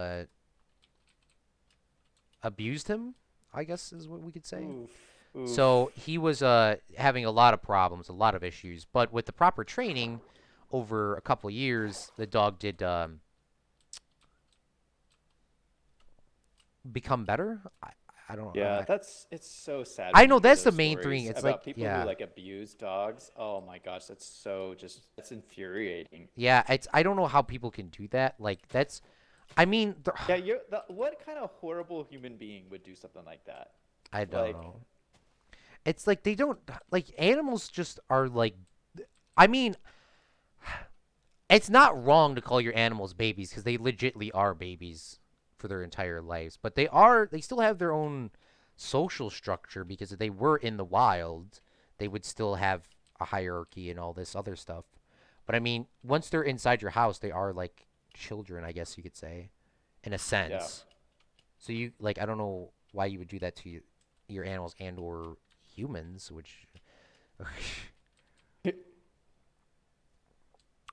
abused him, I guess is what we could say. Oof. Oof. So he was having a lot of problems, a lot of issues. But with the proper training, over a couple of years, the dog did become better. I don't know. Yeah, it's so sad I when know you hear that's the those main thing. stories It's about like, people who yeah, like abuse dogs. Oh my gosh, that's so just that's infuriating. yeah. I don't know how people can do that. Like that's, I mean, Yeah, what kind of horrible human being would do something like that? I don't Like, know. It's like they don't like animals just are like. I mean, it's not wrong to call your animals babies because they legitly are babies for their entire lives, but they still have their own social structure because if they were in the wild, they would still have a hierarchy and all this other stuff. But I mean, once they're inside your house, they are like children, I guess you could say, in a yeah. sense. So you like I don't know why you would do that to your animals and or humans, which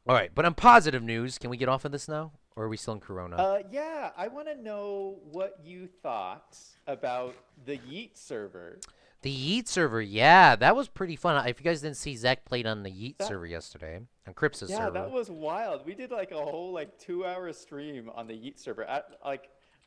all right, but on positive news, can we get off of this now? Or are we still in Corona? Yeah, I want to know what you thought about the Yeet server. The Yeet server, yeah, that was pretty fun. If you guys didn't see, Zach played on the Yeet That server yesterday, on Crips's Yeah, that server. was wild. We did like a whole like 2 hour stream on the Yeet server.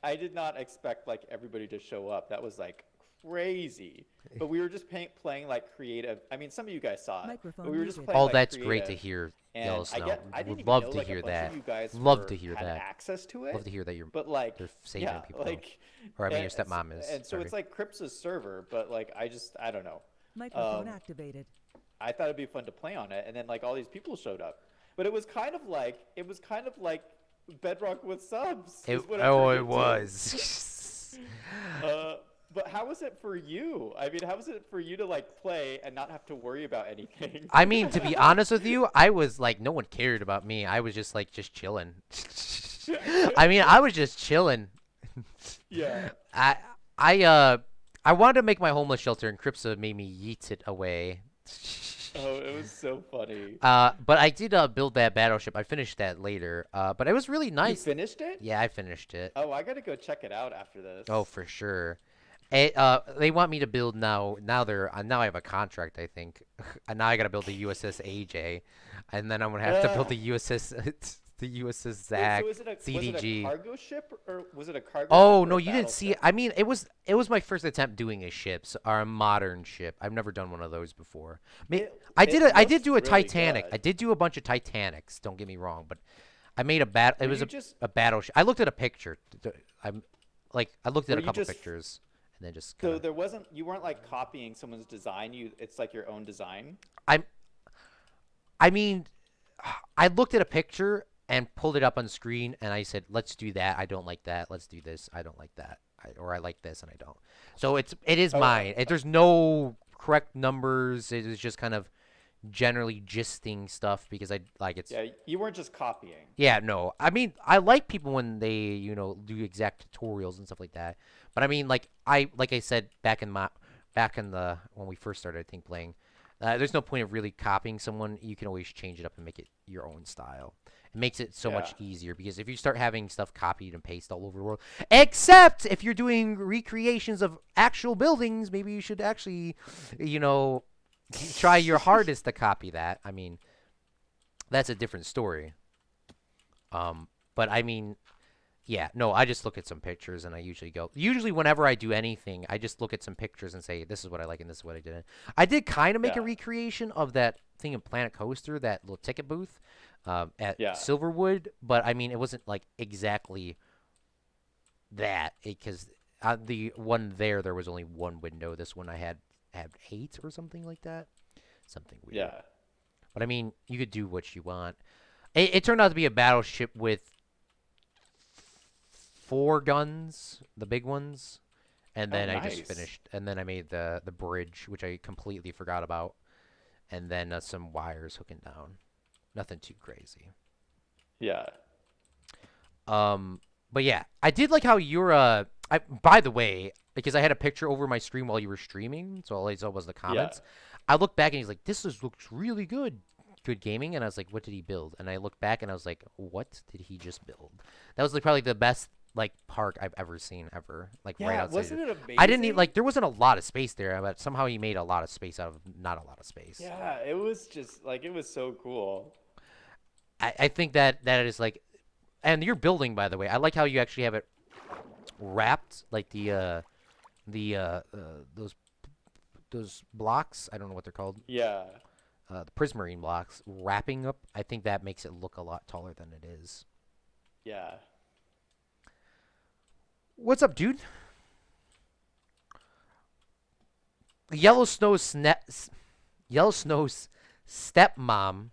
I did not expect like everybody to show up. That was like crazy. But we were just playing like creative. I mean, some of you guys saw it, but Microphone we were just muted. playing Oh, like that's great to creative. hear, And Yellowsnow. I didn't Would even love know to like a hear bunch of that. you guys Love to hear had that. access to Love it. to hear that But like, they're saving yeah, people. like, Or I mean, and, your stepmom is. and so Sorry. it's like Cripps' server, but like I don't know. Microphone Um, activated. I thought it'd be fun to play on it, and then like all these people showed up. But it was kind of like Bedrock with subs is what it Oh, turned it into. was. Uh, but how was it for you? I mean, how was it for you to like play and not have to worry about anything? I mean, to be honest with you, I was like, no one cared about me. I was just like, just chilling. I mean, I was just chilling. Yeah. I, I, I wanted to make my homeless shelter, and Cripsa made me yeet it away. Oh, it was so funny. But I did build that battleship. I finished that later. But it was really You nice. finished it? Yeah, I finished it. Oh, I gotta go check it out after this. Oh, for sure. They want me to build now. Now I have a contract, I think, and now I gotta build the USS AJ, and then I'm gonna have to build the USS the USS Wait, Zach so was it a CDG. cargo ship or was it a cargo Oh ship or no, a you didn't see it. battleship? I mean, it was my first attempt doing a ship, or a modern ship. I've never done one of those before. I did Looks do a really Titanic. I good. did do a bunch of Titanics. Don't get me wrong, but I made a bat. It Were was you just a battleship. I looked at a picture. I looked at were a you couple just pictures, and then just kind so of. you weren't like copying someone's design, it's like your own design? I'm. I mean, I looked at a picture and pulled it up on screen, and I said, "Let's do that. I don't like that. Let's do this. I don't like that. Or I like this, and I don't." So it is Oh, mine. There's no correct numbers. It is just kind of generally gisting stuff because I like it's. yeah, you weren't just copying. Yeah, no. I mean, I like people when they, do exact tutorials and stuff like that. But I mean, like I said back in the when we first started, I think playing. There's no point of really copying someone. You can always change it up and make it your own style. It makes it so Yeah. much easier because if you start having stuff copied and pasted all over the world, except if you're doing recreations of actual buildings, maybe you should actually, you know, try your hardest to copy that. I mean, that's a different story. But I mean, yeah, no, I just look at some pictures and I usually go. Usually, whenever I do anything, I just look at some pictures and say, "This is what I like and this is what I didn't." I did kind of make a Yeah. recreation of that thing in Planet Coaster, that little ticket booth, at Yeah. Silverwood, but I mean, it wasn't like exactly that because the one there was only one window. This one I had 8 or something like that, something weird. Yeah. But I mean, you could do what you want. It turned out to be a battleship with 4 guns, the big ones, and Oh, then I just nice. finished. And then I made the bridge, which I completely forgot about, and then some wires hooking down. Nothing too crazy. Yeah. Um, but yeah, I did like how you're. By the way, because I had a picture over my stream while you were streaming, so all I saw was the Yeah. comments. I looked back and he's like, looks really good, good gaming." And I was like, "What did he build?" And I looked back and I was like, "What did he just build?" That was like probably the best like park I've ever seen ever. Like right Yeah, outside. wasn't it I didn't need amazing? like there wasn't a lot of space there, but somehow he made a lot of space out of not a lot of space. Yeah, it was just like it was so cool. I think that is like, and your building, by the way, I like how you actually have it wrapped like the those blocks. I don't know what they're called. Yeah. The prismarine blocks wrapping up. I think that makes it look a lot taller than it is. Yeah. What's up, dude? Yellowsnow's Yellowsnow's stepmom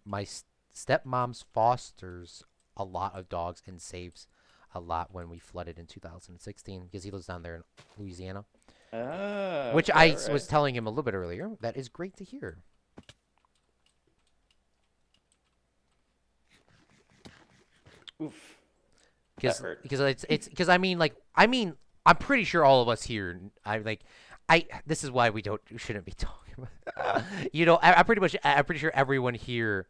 my stepmom's fosters a lot of dogs and saves a lot when we flooded in 2016 because he lives down there in Louisiana. Ah, Which okay, I all right. was telling him a little bit earlier. That is great to hear. Oof, that Because hurt. because it's because I'm pretty sure all of us here I like I this is why we shouldn't be talking about I'm pretty sure everyone here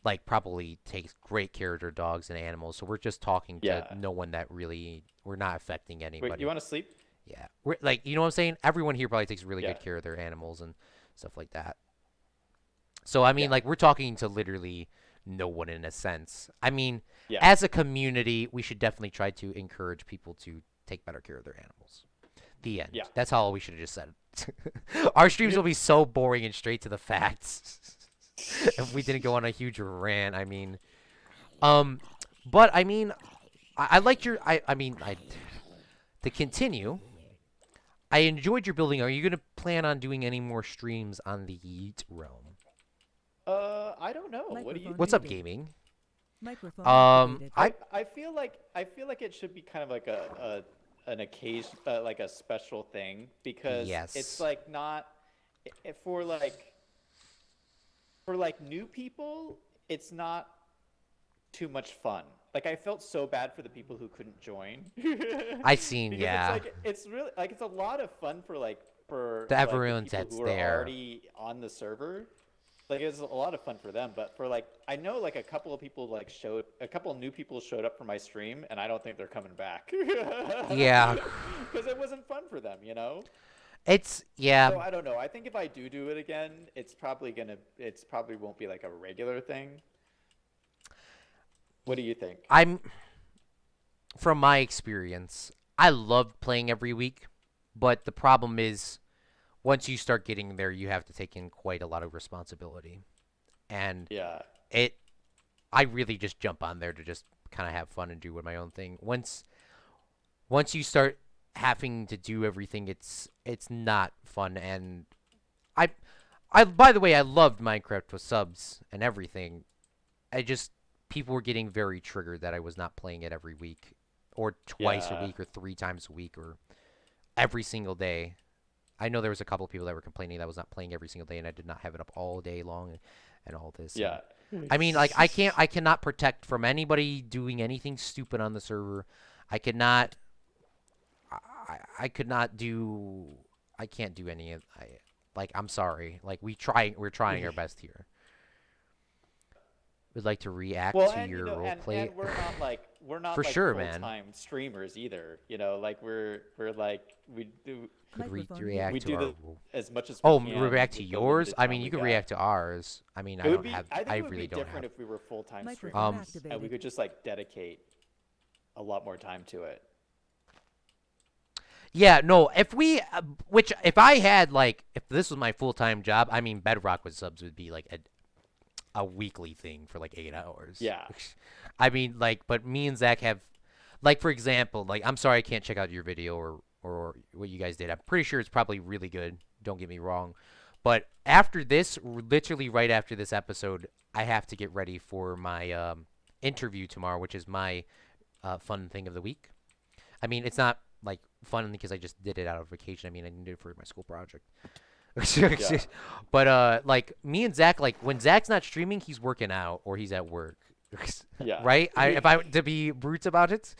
like probably takes great care of their dogs and animals. So we're just talking to Yeah. no one that really we're not affecting Wait, you anybody. want to sleep? Yeah. We're like you know what I'm saying? Everyone here probably takes really Yeah. good care of their animals and stuff like that. So I mean, Yeah. like we're talking to literally no one in a sense. I mean, Yeah. as a community, we should definitely try to encourage people to take better care of their animals. The end. Yeah. That's all we should have just said. Our streams will be so boring and straight to the facts if we didn't go on a huge rant. I mean, um, but I mean, I liked your. I mean, I to continue. I enjoyed your building. Are you gonna plan on doing any more streams on the Yeet realm? I don't know. What do you Microphone What's think? up, muted. gaming? Microphone activated. I I feel like it should be kind of like an occasion, like a special thing because it's yes. like not for like new people, it's not too much fun. Like I felt so bad for the people who couldn't join I seen, because it's yeah. like it's really like it's a lot of fun for like The for like the everyone people that's who are there. already on the server. Like it's a lot of fun for them, but for like I know like a couple of new people showed up for my stream, and I don't think they're coming back Yeah. because it wasn't fun for them, you know. It's yeah. So I don't know. I think if I do it again, it's probably won't be like a regular thing. What do you think? I'm from my experience, I loved playing every week, but the problem is once you start getting there, you have to take in quite a lot of responsibility. And Yeah, it I really just jump on there to just kind of have fun and do my own thing. Once you start having to do everything, it's not fun. And I I by the way, I loved Minecraft with subs and everything. I just people were getting very triggered that I was not playing it every week or twice a yeah, week or 3 times a week or every single day. I know there was a couple of people that were complaining that I was not playing every single day and I did not have it up all day long and all this. And yeah, I mean, like I cannot protect from anybody doing anything stupid on the server. I cannot I could not do I can't do any of I like I'm sorry. Like we're trying our best here. Would like to react Well, to and you your know, role play and we're not for like sure, man. full-time streamers either. You know, like we're like Could Microphone we react muted. to do our the role. as much as we Oh, can react to with the yours? limited I time mean, you we could got. react to ours. I mean, It would be I I think it would be really don't different have. if we were full-time Microphone streamers and we activated. could just like dedicate a lot more time to it. Yeah, no. If I had like, if this was my full time job, I mean, Bedrock with subs would be like a weekly thing for like 8 hours. Yeah. I mean, like, but me and Zach have, like, for example, like, I'm sorry I can't check out your video or what you guys did. I'm pretty sure it's probably really good. Don't get me wrong, but after this, literally right after this episode, I have to get ready for my interview tomorrow, which is my fun thing of the week. I mean, it's not like fun because I just did it out of vacation. I mean, I needed it for my school project. Yeah. But like me and Zach, like when Zach's not streaming, he's working out or he's at work. Yeah. Right? If I were to be brute about it.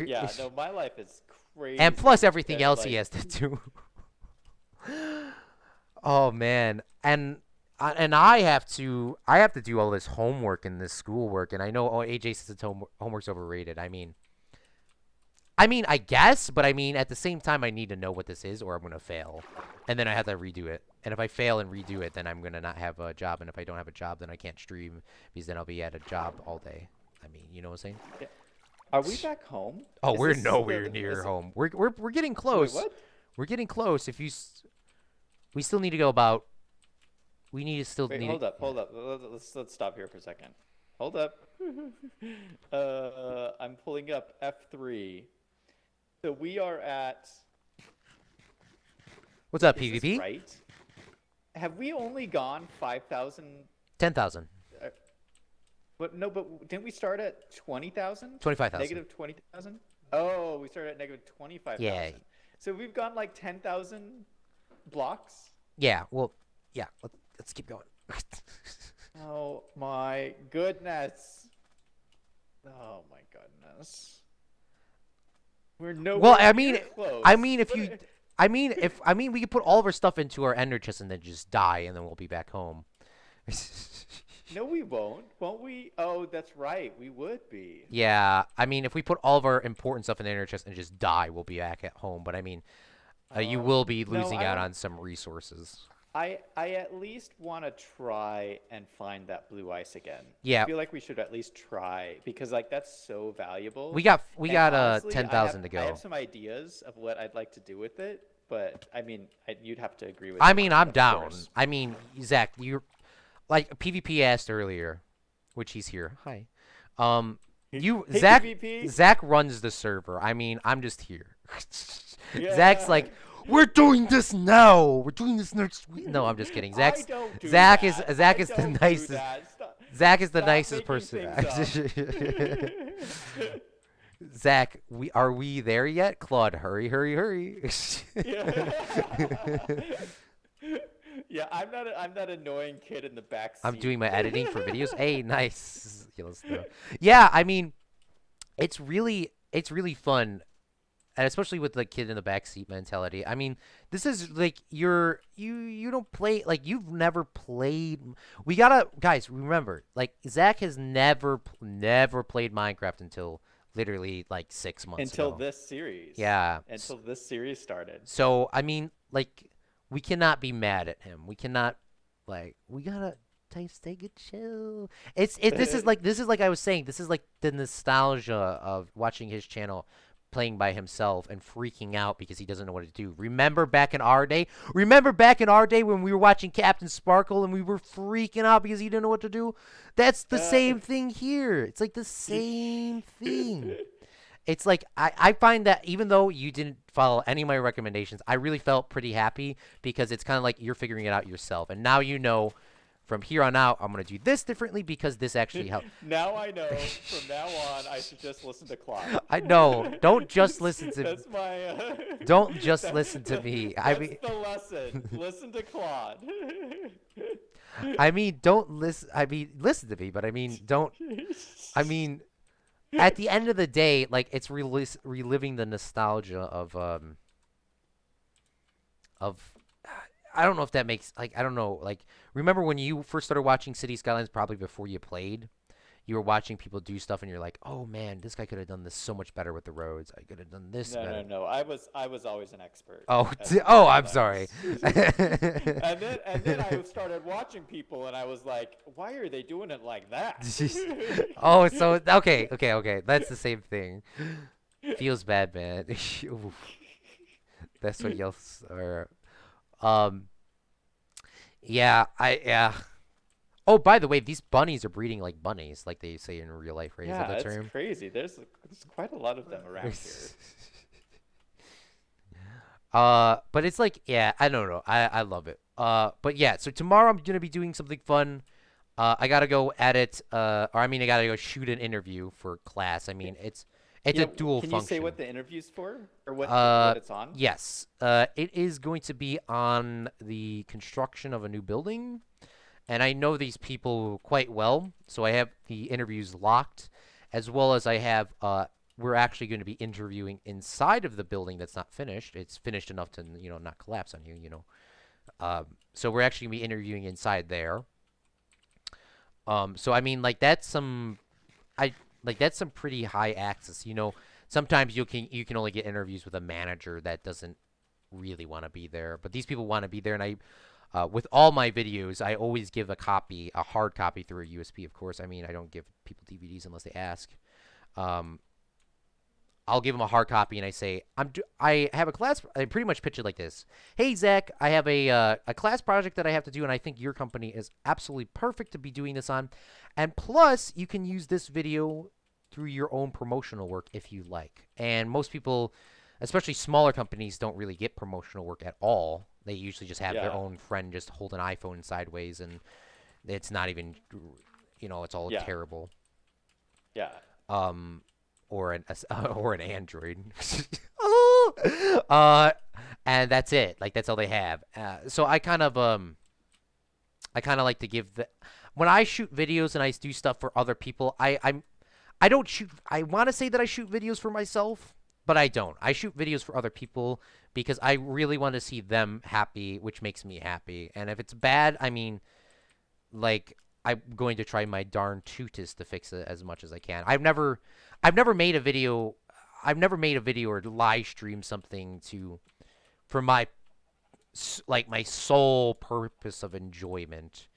Yeah. No, my life is crazy. And plus everything and, else he like, has to do. Oh man. And I have to do all this homework and this schoolwork, and I know AJ says homework's overrated. I guess, but I mean, at the same time, I need to know what this is, or I'm gonna fail, and then I have to redo it. And if I fail and redo it, then I'm gonna not have a job, and if I don't have a job, then I can't stream because then I'll be at a job all day. I mean, you know what I'm saying? Yeah. Are we back home? Oh, Is we're this nowhere the- near is it- home. We're getting Wait, close. what? We're getting close. We still need to go about. We need to still Wait, need. hold up. Let's stop here for a second. Hold up. I'm pulling up F3. So we are at. What's up, Is this PvP? right? Have we only gone 5,000? 10,000. But no, but didn't we start at 20,000? 25,000. Negative 20,000? Oh, we started at negative 25,000. Yeah. So we've gone like 10,000 blocks. Yeah. Well. Yeah. Let's keep going. Oh my goodness. Oh my goodness. We're nowhere Well, I near mean, close. we could put all of our stuff into our ender chest and then just die, and then we'll be back home. No, we won't. Won't we? Oh, that's right. We would be. Yeah. I mean, if we put all of our important stuff in the ender chest and just die, we'll be back at home. But I mean, you will be no, losing I out don't- on some resources. I at least want to try and find that blue ice again. Yeah. I feel like we should at least try because like that's so valuable. We got And honestly, 10,000 to go. I have some ideas of what I'd like to do with it, but I mean, you'd have to agree with I me, mean, I'm of down. course. I mean, Zach, you're like PvP asked earlier, which he's here. Hi. You Hey, Zach PvP. Zach runs the server. I mean, I'm just here. Yeah. Zach's like, we're doing this now. We're doing this next week. No, I'm just kidding. I Zach don't do Zach that. is Zach I is the don't do nicest. that. Stop. Zach is the Stop nicest making person. things up. Zach, are we there yet? Claude, hurry, hurry, hurry. Yeah. Yeah, I'm that annoying kid in the back seat. I'm doing my editing for videos. Hey, nice. Yeah, let's do it. Yeah, I mean, it's really fun, and especially with the kid in the backseat mentality. I mean, this is like you don't play, like you've never played. We gotta, guys, remember, like Zach has never played Minecraft until literally like 6 months until ago. this series. Yeah. Until this series started. So I mean, like, we cannot be mad at him. We cannot, like, we gotta take a chill. This is like I was saying. This is like the nostalgia of watching his channel, playing by himself and freaking out because he doesn't know what to do. Remember back in our day? Remember back in our day when we were watching Captain Sparkle and we were freaking out because he didn't know what to do? That's the same thing here. It's like the same thing. It's like I find that even though you didn't follow any of my recommendations, I really felt pretty happy because it's kind of like you're figuring it out yourself. And now you know from here on out, I'm going to do this differently because this actually helped. Now I know. From now on, I should just listen to Claude. I know. Don't just listen to me. That's my. Don't just listen to me. I That's mean, the lesson. Listen to Claude. don't listen. I mean, listen to me, but I mean, don't. I mean, at the end of the day, like it's reliving the nostalgia of I don't know if that makes, like, I don't know, like, remember when you first started watching City Skylines, probably before you played, you were watching people do stuff and you're like, oh man, this guy could have done this so much better with the roads. I could have done this better. No. I was always an expert. Oh, at I'm Skylines. sorry. and then I started watching people and I was like, why are they doing it like that? Oh, so okay. That's the same thing. Feels bad, man. Oof. That's what y'all are. Yeah. Oh, by the way, these bunnies are breeding like bunnies, like they say in real life, right? Yeah, Is that the it's term? crazy. There's quite a lot of them around here. But it's like, yeah, I don't know. I love it. But yeah, so tomorrow I'm gonna be doing something fun. I gotta go edit, I gotta go shoot an interview for class. I mean, It's a dual Can you say function. what the interview's for, or Uh, what it's on? yes. It is going to be on the construction of a new building, and I know these people quite well, so I have the interviews locked, as well as I have. We're actually going to be interviewing inside of the building that's not finished. It's finished enough to not collapse on you. So we're actually going to be interviewing inside there. So I mean, like I that's some pretty high access. Sometimes you can only get interviews with a manager that doesn't really want to be there, but these people want to be there. And with all my videos, I always give a hard copy through a USB. Of course, I mean I don't give people DVDs unless they ask. Um, I'll give them a hard copy and I say I have a class. I pretty much pitch it like this: Hey Zach, I have a class project that I have to do, and I think your company is absolutely perfect to be doing this on. And plus, you can use this video through your own promotional work if you like. And most people, especially smaller companies, don't really get promotional work at all. They usually just have their Yeah. own friend just hold an iPhone sideways, and it's not even, it's all Yeah. terrible. Yeah. Um, or an Android. Oh! And that's it. Like that's all they have. So I kind of like to give the when I shoot videos and I do stuff for other people. I don't shoot. I want to say that I shoot videos for myself, but I don't. I shoot videos for other people because I really want to see them happy, which makes me happy. And if it's bad, I mean, like I'm going to try my darn tootest to fix it as much as I can. I've never made a video. I've never made a video or live stream something for my sole purpose of enjoyment.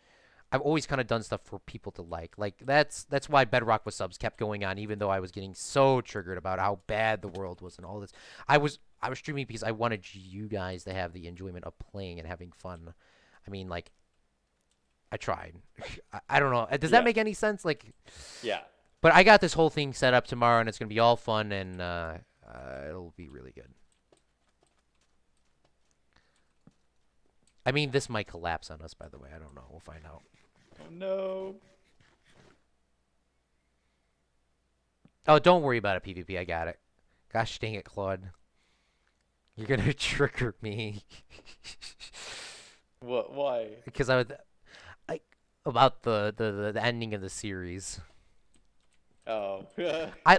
I've always kind of done stuff for people to like. Like that's why Bedrock with subs kept going on, even though I was getting so triggered about how bad the world was and all this. I was streaming because I wanted you guys to have the enjoyment of playing and having fun. I mean, like I tried. I don't know. Does that Yeah. make any sense? Like, Yeah. but I got this whole thing set up tomorrow, and it's gonna be all fun, and it'll be really good. I mean, this might collapse on us, by the way. I don't know. We'll find out. Oh no. Oh, don't worry about it, PvP. I got it. Gosh dang it, Claude. You're gonna trigger me. What? Why? Because I about the ending of the series. Oh. I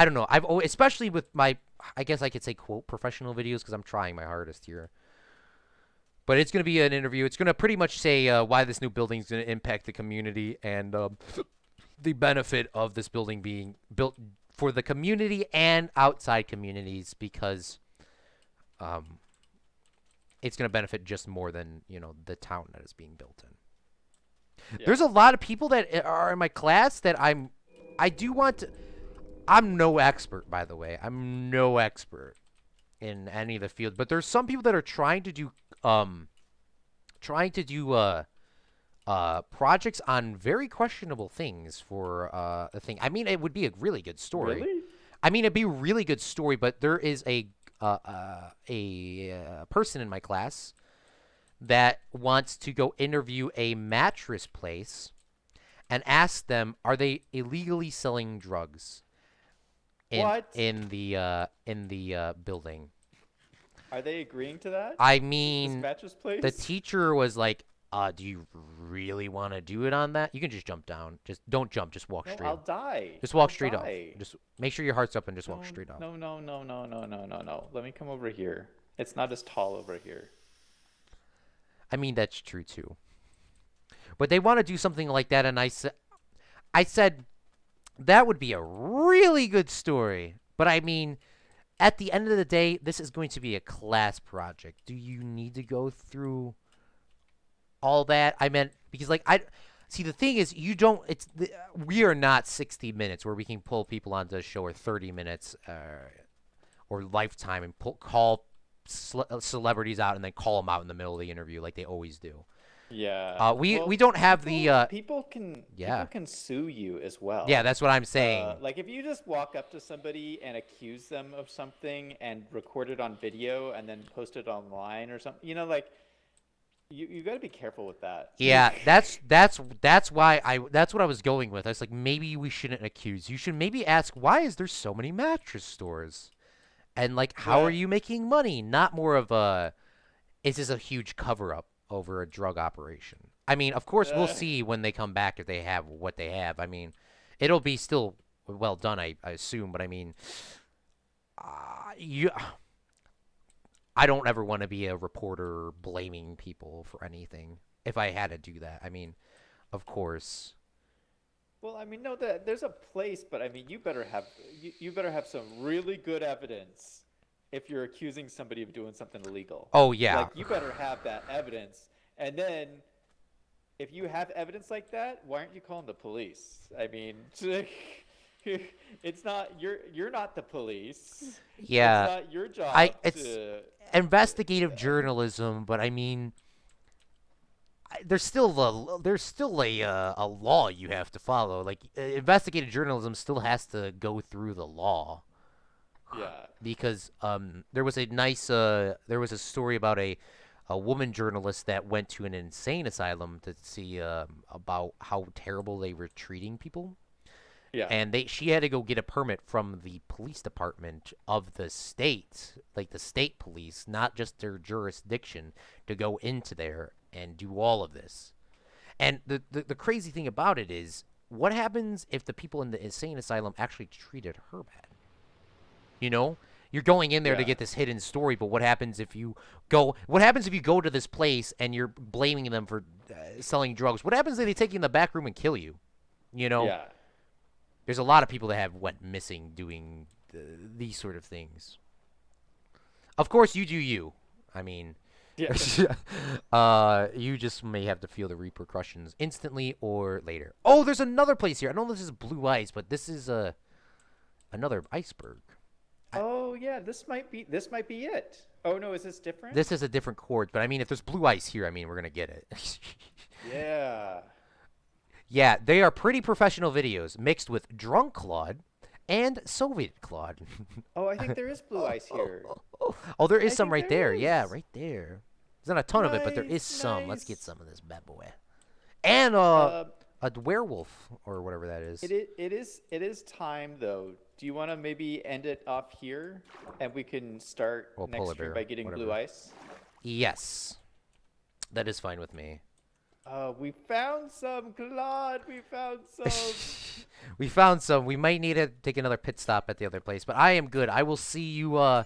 don't know. I've always, especially with my, I guess I could say quote professional videos because I'm trying my hardest here. But it's gonna be an interview. It's gonna pretty much say why this new building is gonna impact the community and the benefit of this building being built for the community and outside communities because um, it's going to benefit just more than the town that is being built in. Yeah. There's a lot of people that are in my class that I do want to. I'm no expert, by the way. I'm no expert in any of the fields, but there's some people that are trying to do projects on very questionable things for a thing. I mean, it would be a really good story. Really? I mean, it'd be a really good story, but there is a person in my class that wants to go interview a mattress place and ask them, are they illegally selling drugs in What? in the building? Are they agreeing to that? I This mean, mattress place? the teacher was like, do you really want to do it on that? You can just jump down. Just don't jump. Just walk No, straight I'll up. die. Just walk I'll straight up. die. Just make sure your heart's up and just No, walk straight up. no, no, no, no, no, no, no, no. Let me come over here. It's not as tall over here. I mean, that's true too. But they want to do something like that, and I said that would be a really good story. But I mean, at the end of the day, this is going to be a class project. Do you need to go through all that? I meant because like I see the thing is you don't. We are not 60 minutes where we can pull people onto the show or 30 minutes or lifetime and call celebrities out and then call them out in the middle of the interview like they always do. Yeah. We Well, don't have people, the people can yeah. people can sue you as well. Yeah, that's what I'm saying. Like if you just walk up to somebody and accuse them of something and record it on video and then post it online or something, like you got to be careful with that. Yeah, that's what I was going with. I was like, maybe we shouldn't accuse. You should maybe ask, why is there so many mattress stores? And like, how are Right. you making money? Not more of a, is this a huge cover up over a drug operation? I mean, of course, we'll Uh, see when they come back if they have what they have. I mean, it'll be still well done, I assume. But I mean, you, I don't ever want to be a reporter blaming people for anything. If I had to do that, I mean, of course. well, I mean, no, there's a place, but I mean, you better have some really good evidence if you're accusing somebody of doing something illegal. Oh yeah, Like, you better have that evidence, and then if you have evidence like that, why aren't you calling the police? I mean, it's not you're not the police. It's yeah. not your I job it's to. investigative journalism, but I mean, there's still a law you have to follow. Like investigative journalism still has to go through the law Yeah. because there was a story about a woman journalist that went to an insane asylum to see about how terrible they were treating people. Yeah. And she had to go get a permit from the police department of the state, like the state police, not just their jurisdiction, to go into there and do all of this. And the crazy thing about it is, what happens if the people in the insane asylum actually treated her bad? You know, you're going in there to Yeah. get this hidden story, but what happens if you go? What happens if you go to this place and you're blaming them for selling drugs? What happens if they take you in the back room and kill you? You know, Yeah. there's a lot of people that have went missing doing these sort of things. Of course, you do you. I mean, Yeah. you just may have to feel the repercussions instantly or later. Oh, there's another place here. I know this is blue ice, but this is another iceberg. Oh yeah, this might be it. Oh no, is this different? This is a different chord, but I mean, if there's blue ice here, I mean, we're gonna get it. Yeah. Yeah, they are pretty professional videos mixed with drunk Claude and Soviet Claude. Oh, I think there is blue ice here. Oh, there is I some think right there there. Yeah, is. right there. There's not a ton of it, but there is Nice, some. Let's get nice. some of this bad boy. And Uh, a werewolf or whatever that is. it is time though. Do you want to maybe end it off here, and we can start Or next polar stream bear, by getting blue whatever. ice? Yes, that is fine with me. We found some, Claude. We found some. We found some. We might need to take another pit stop at the other place, but I am good. I will see you. I'll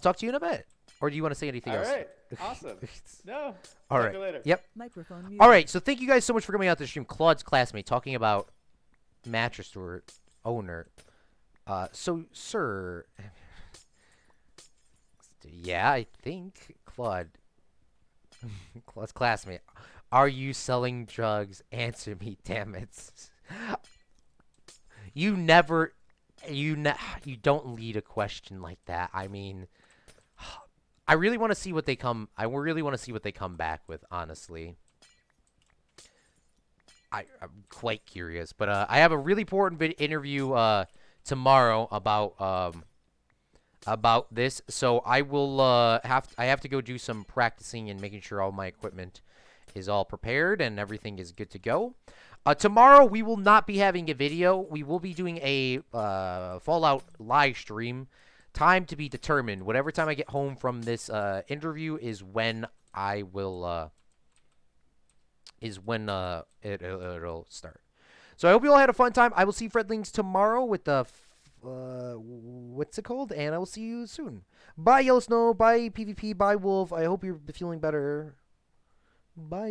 talk to you in a bit. Or do you want to say anything All else? right. Awesome. No. All Talk right. to you later. Yep. Microphone muted. All right. So thank you guys so much for coming out to the stream. Claude's classmate talking about mattress store owner. So sir, yeah, I think Claude, Claude's classmate. Are you selling drugs? Answer me, damn it. You never, you don't lead a question like that. I mean, I really want to see what they come. I really want to see what they come back with. Honestly, I'm quite curious. But I have a really important interview tomorrow about this. So I will I have to go do some practicing and making sure all my equipment is all prepared and everything is good to go. Tomorrow we will not be having a video. We will be doing a Fallout live stream. Time to be determined. Whatever time I get home from this interview is when I will it'll start. So I hope you all had a fun time. I will see Fredlings tomorrow with the what's it called? And I will see you soon. Bye, Yellow Snow. Bye, PvP. Bye, Wolf. I hope you're feeling better. Bye.